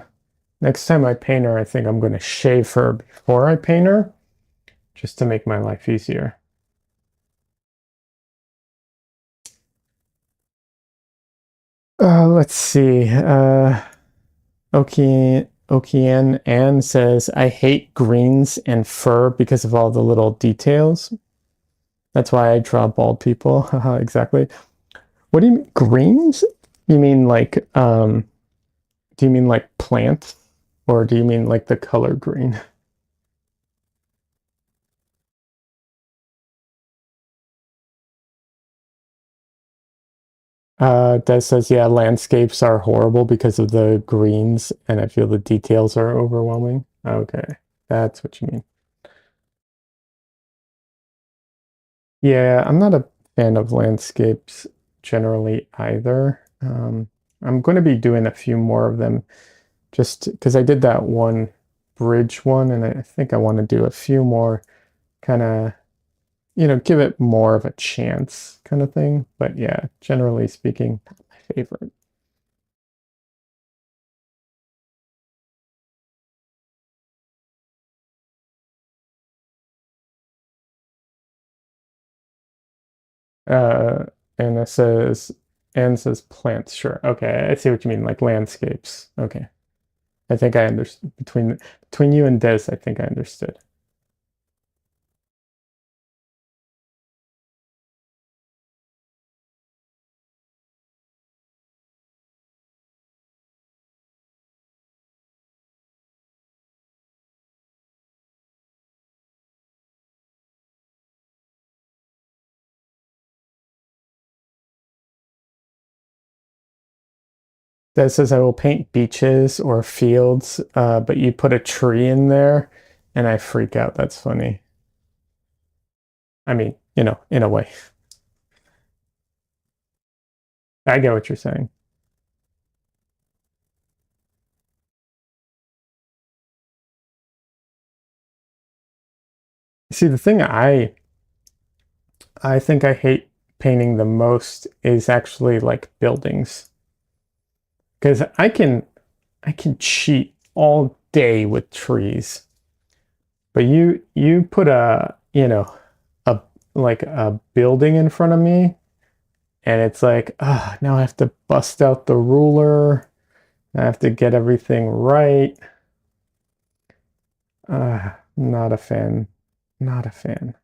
next time I paint her, I think I'm going to shave her before I paint her, just to make my life easier. Let's see. Okian Ann says, I hate greens and fur because of all the little details. That's why I draw bald people. Haha, exactly. What do you mean? Greens? You mean like, do you mean like plants? Or do you mean like the color green? Des says, yeah, landscapes are horrible because of the greens, and I feel the details are overwhelming. Okay, that's what you mean. Yeah, I'm not a fan of landscapes generally either. I'm going to be doing a few more of them just because I did that one bridge one, and I think I want to do a few more kind of, give it more of a chance kind of thing. But yeah, generally speaking, not my favorite. Uh, and it says, and says plants. Sure. Okay, I see what you mean, like landscapes. Okay. I think I understood between you and Des, I think I understood. That says I will paint beaches or fields, but you put a tree in there and I freak out. That's funny. I mean, in a way. I get what you're saying. See, the thing I think I hate painting the most is actually like buildings. Because I can cheat all day with trees. But you put a like a building in front of me and it's like, now I have to bust out the ruler. I have to get everything right. Not a fan. Not a fan.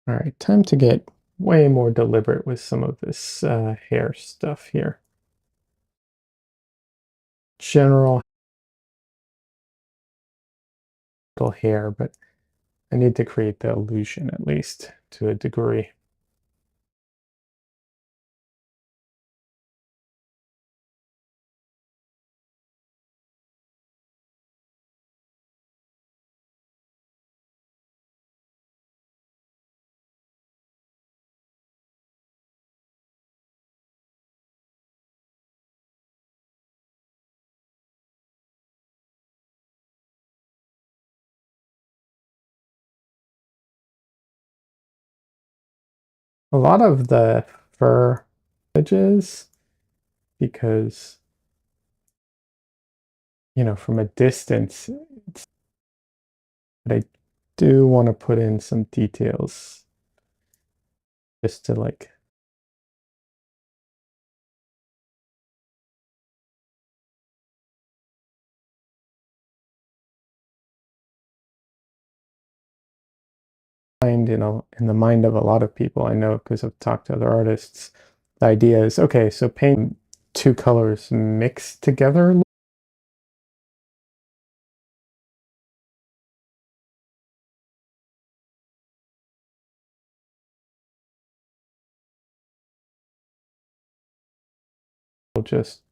All right, time to get way more deliberate with some of this hair stuff here. General hair, but I need to create the illusion at least to a degree. a lot of the fur images because, from a distance, but I do want to put in some details just to like find in the mind of a lot of people I know because I've talked to other artists. The idea is okay, so paint two colors mixed together. We'll just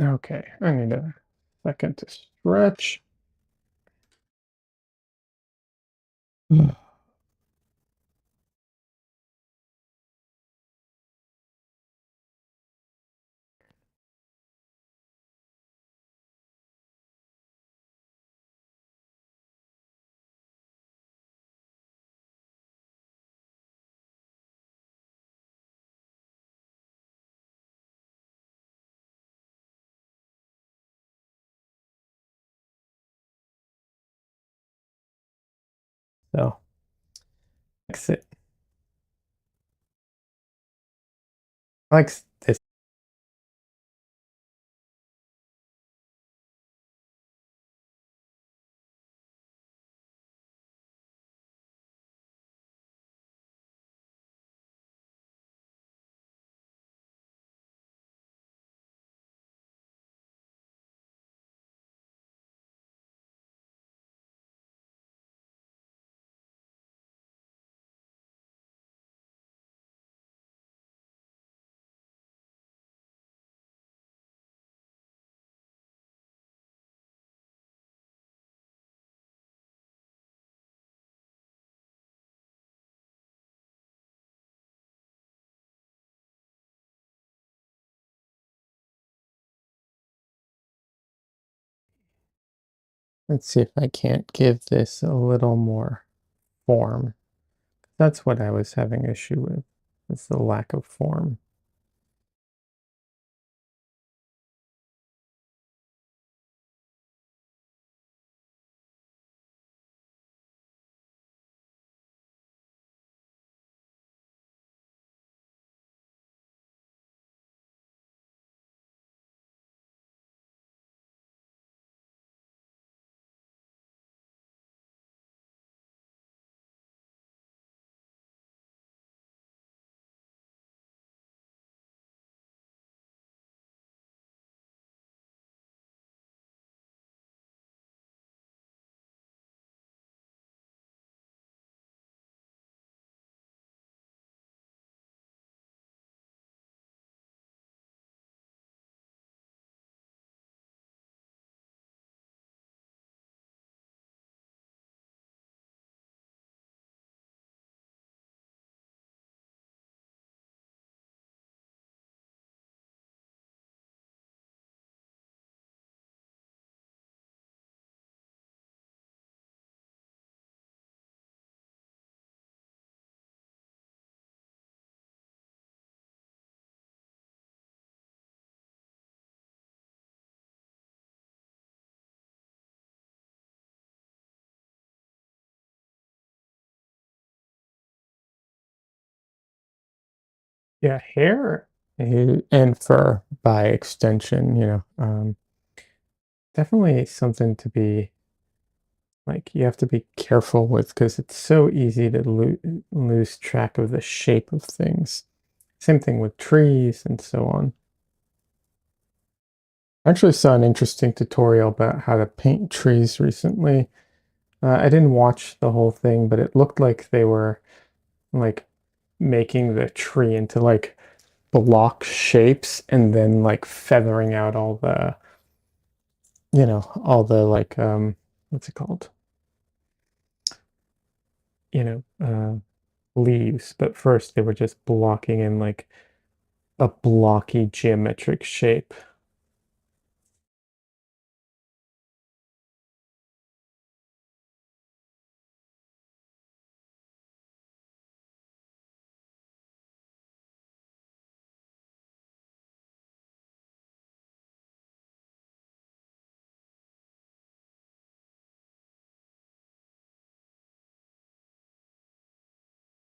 okay. I need a second to stretch. So exit. Like this. Let's see if I can't give this a little more form. That's what I was having issue with. It's the lack of form. Yeah, hair and fur by extension, definitely something to be like you have to be careful with because it's so easy to lose track of the shape of things. Same thing with trees and so on. I actually saw an interesting tutorial about how to paint trees recently. I didn't watch the whole thing, but it looked like they were like making the tree into like block shapes and then like feathering out all the, all the like, what's it called? You know, leaves. But first they were just blocking in like a blocky geometric shape.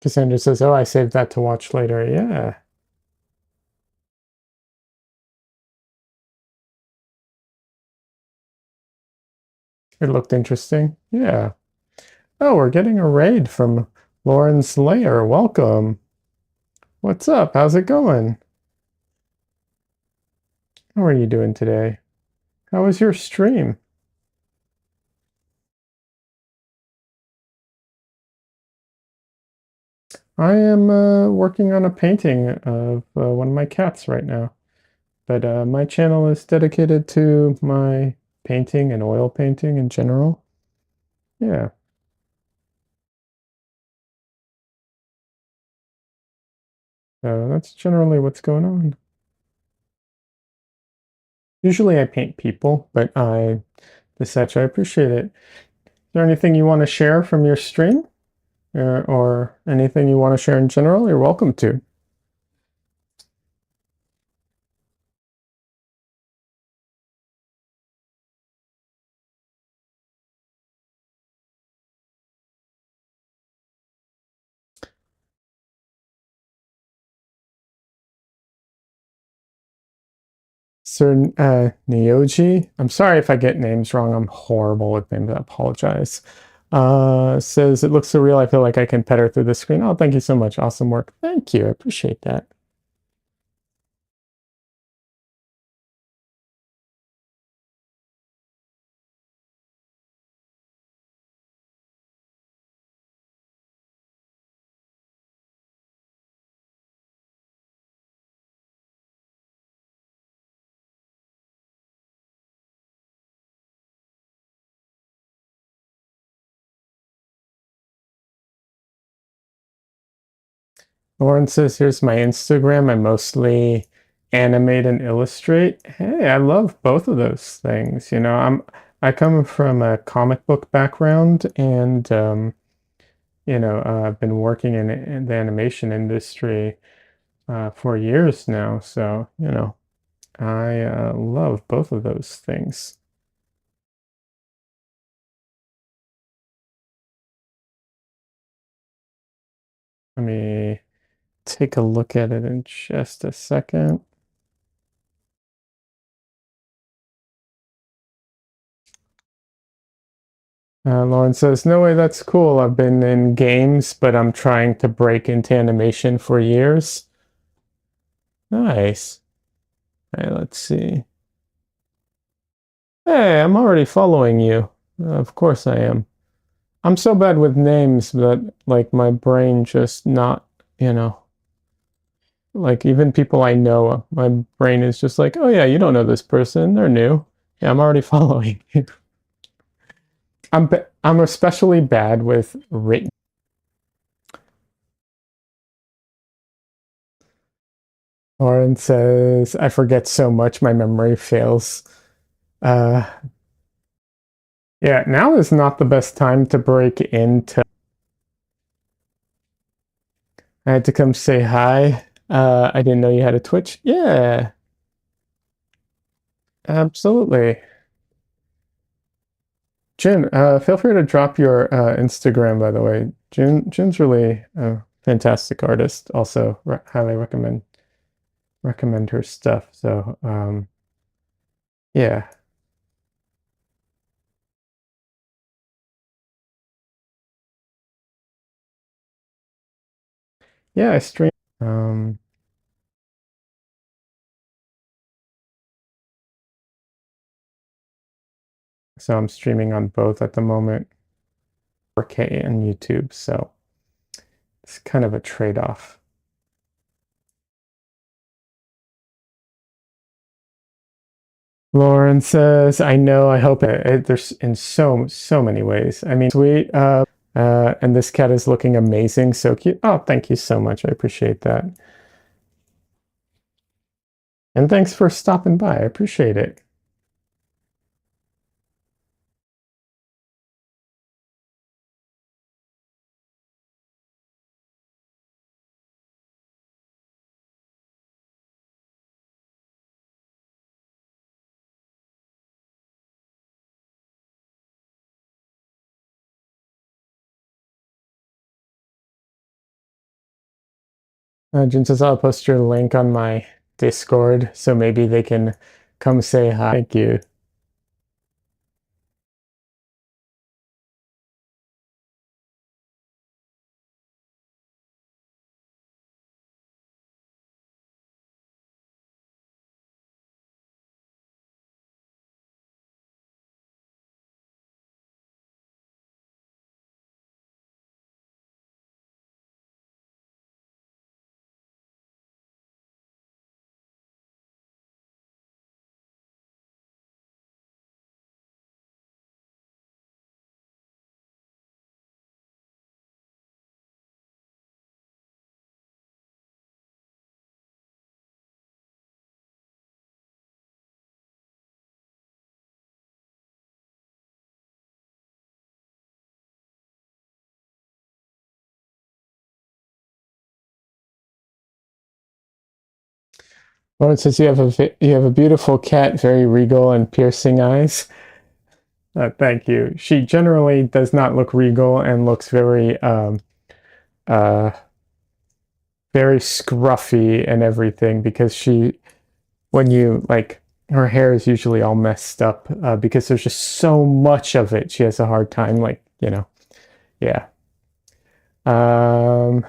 Cassandra says, "Oh, I saved that to watch later." Yeah, it looked interesting. Yeah. Oh, we're getting a raid from Lauren Slayer. Welcome. What's up? How's it going? How are you doing today? How was your stream? I am working on a painting of one of my cats right now. But my channel is dedicated to my painting and oil painting in general. Yeah, so that's generally what's going on. Usually I paint people, but I appreciate it. Is there anything you want to share from your stream? Or anything you want to share in general? You're welcome to. Sir Nyoji, I'm sorry if I get names wrong. I'm horrible with names. I apologize. Says it looks so real. I feel like I can pet her through the screen. Oh, thank you so much. Awesome work. Thank you. I appreciate that. Lauren says, here's my Instagram. I mostly animate and illustrate. Hey, I love both of those things. I come from a comic book background and, I've been working in the animation industry for years now. So, I love both of those things. Let me take a look at it in just a second. Lauren says, no way, that's cool. I've been in games, but I'm trying to break into animation for years. Nice. Hey, let's see. Hey, I'm already following you. Of course I am. I'm so bad with names that, like, my brain just not, you know, like, even people I know, my brain is just like, oh, yeah, you don't know this person. They're new. Yeah, I'm already following you. I'm especially bad with written. Lauren says, I forget so much, my memory fails. Uh, yeah, now is not the best time to break into. I had to come say hi. I didn't know you had a Twitch. Yeah, absolutely. Jin, feel free to drop your Instagram, by the way. Jin's really fantastic artist. Also, highly recommend her stuff. So, yeah. Yeah, I stream. Um, so I'm streaming on both at the moment, 4K and YouTube. So it's kind of a trade-off. Lauren says, I know, I hope there's in so many ways. I mean, sweet. And this cat is looking amazing. So cute. Oh, thank you so much. I appreciate that. And thanks for stopping by. I appreciate it. Jin says, I'll post your link on my Discord so maybe they can come say hi. Thank you. Lauren says you have a beautiful cat, very regal and piercing eyes. Thank you. She generally does not look regal and looks uh, very scruffy and everything because when you like, her hair is usually all messed up because there's just so much of it. She has a hard time, like, yeah. Um,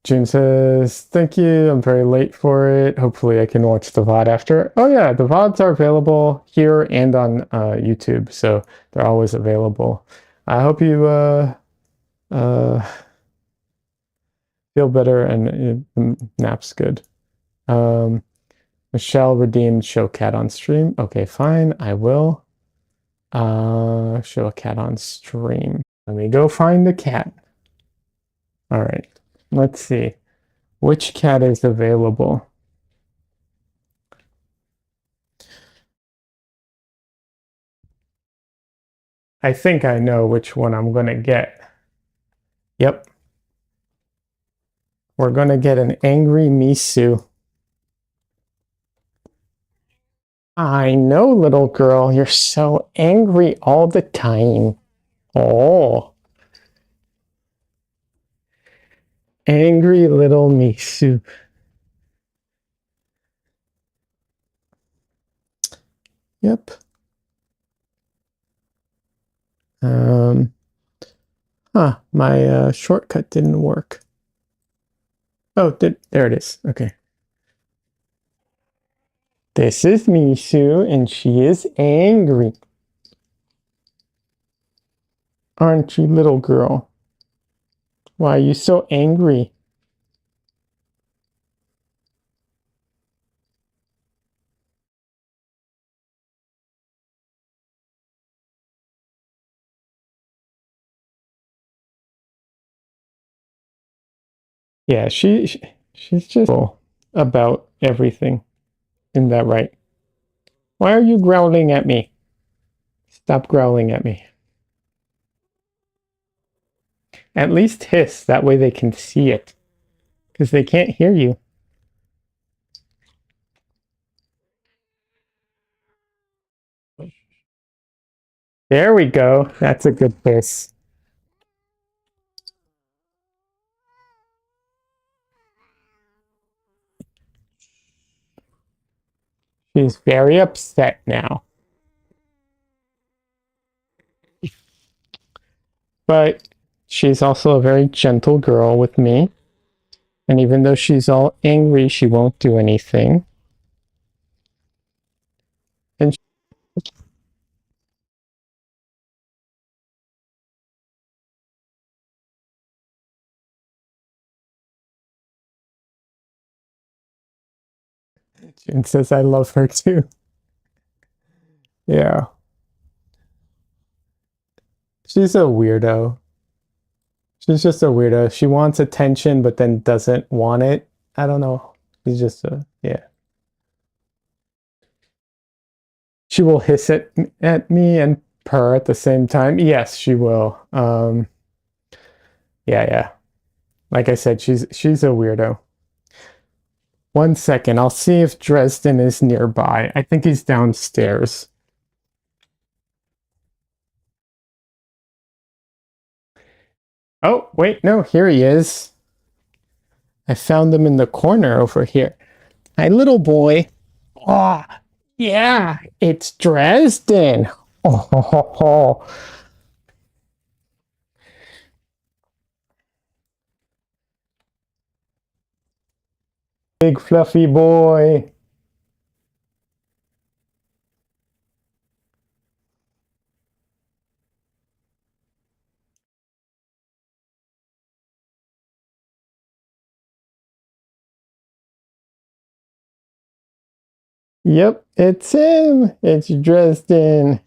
June says, thank you. I'm very late for it. Hopefully I can watch the VOD after. Oh yeah, the VODs are available here and on YouTube, so they're always available. I hope you uh, feel better and nap's good. Um, Michelle redeemed show cat on stream. Okay, fine. I will show a cat on stream. Let me go find the cat. All right. Let's see. Which cat is available? I think I know which one I'm gonna get. Yep. We're gonna get an angry Misu. I know, little girl. You're so angry all the time. Oh, angry little Misu. Yep. Um, my shortcut didn't work. Oh, there it is. Okay. This is Misu, and she is angry. Aren't you, little girl? Why are you so angry? Yeah, she's just about everything. Isn't that right? Why are you growling at me? Stop growling at me. At least hiss, that way they can see it. Because they can't hear you. There we go. That's a good hiss. She's very upset now. But she's also a very gentle girl with me. And even though she's all angry, she won't do anything. And June says I love her too. Yeah. She's a weirdo. She's just a weirdo. She wants attention, but then doesn't want it. I don't know. She's just a, yeah. She will hiss at me and purr at the same time. Yes, she will. Yeah, yeah. Like I said, she's a weirdo. 1 second. I'll see if Dresden is nearby. I think he's downstairs. Oh, wait, no, here he is. I found him in the corner over here. Hi, little boy. Oh, yeah, it's Dresden. Oh, ho, ho, ho. Big fluffy boy. Yep, it's him. It's Dresden.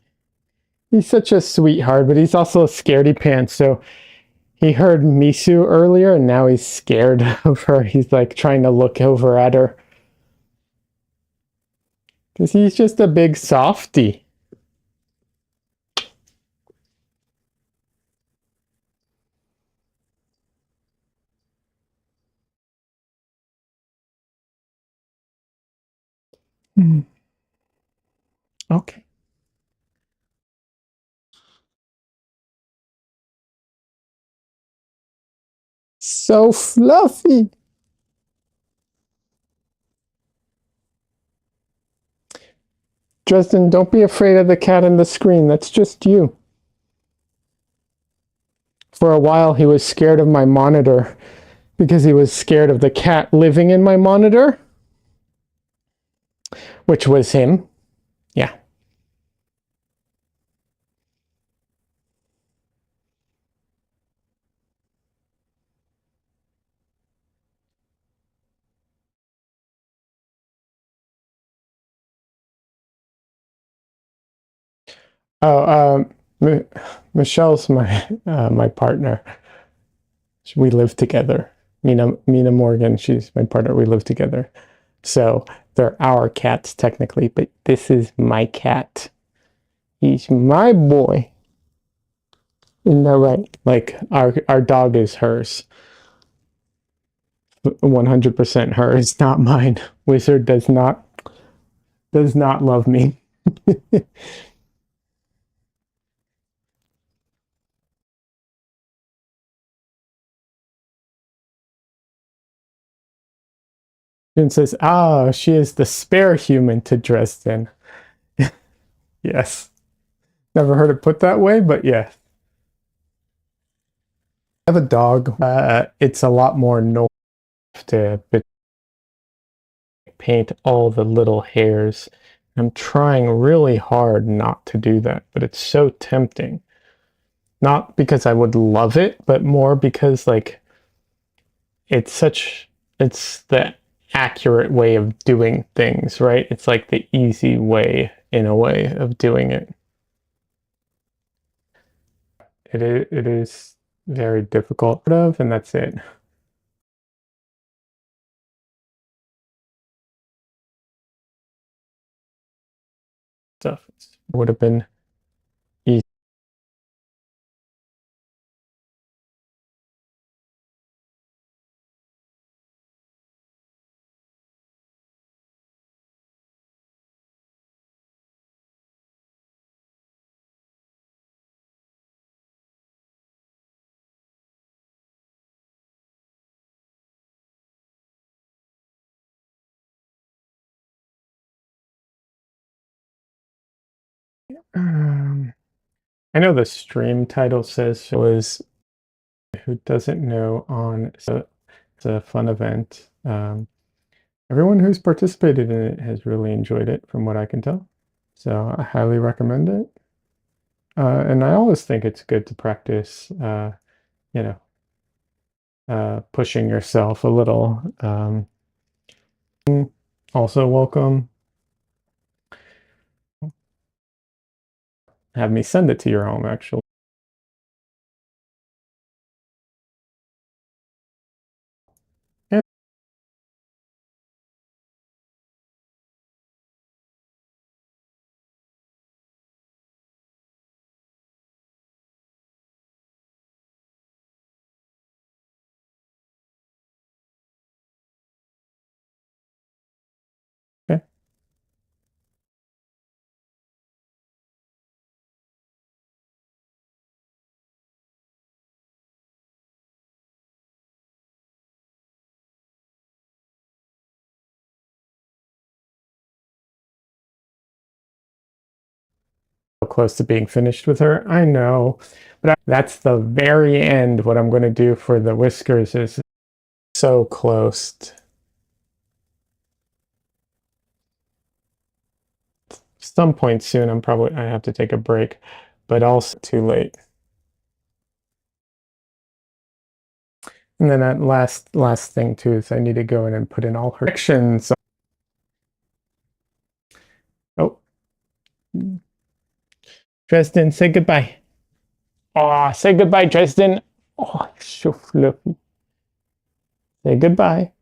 He's such a sweetheart, but he's also a scaredy pants. So he heard Misu earlier, and now he's scared of her. He's like trying to look over at her. Because he's just a big softy. Okay. So fluffy. Justin, don't be afraid of the cat in the screen. That's just you. For a while, he was scared of my monitor because he was scared of the cat living in my monitor, which was him. Yeah. Oh, Michelle's my partner. We live together. Mina Morgan. She's my partner. We live together. So they're our cats technically, but this is my cat. He's my boy. Isn't that right? Like our dog is hers. 100% hers, not mine. Wizard does not love me. And says, "Ah, she is the spare human to Dresden." Yes. Never heard it put that way, but yeah. I have a dog. It's a lot more normal to paint all the little hairs. I'm trying really hard not to do that, but it's so tempting. Not because I would love it, but more because like it's the accurate way of doing things, right? It's like the easy way in a way of doing it. It is very difficult of, and that's it. Stuff would have been easy. I know the stream title says it was who doesn't know on it's a fun event. Everyone who's participated in it has really enjoyed it from what I can tell. So I highly recommend it. And I always think it's good to practice, you know, pushing yourself a little. Also welcome. Have me send it to your home, actually. Yeah. Okay. Close to being finished with her. I know, but that's the very end. What I'm going to do for the whiskers is so close. Some point soon, I have to take a break, but also too late. And then that last thing too is I need to go in and put in all her actions. Oh, Dresden, say goodbye. Oh, say goodbye, Dresden. Oh, so fluffy. Say goodbye.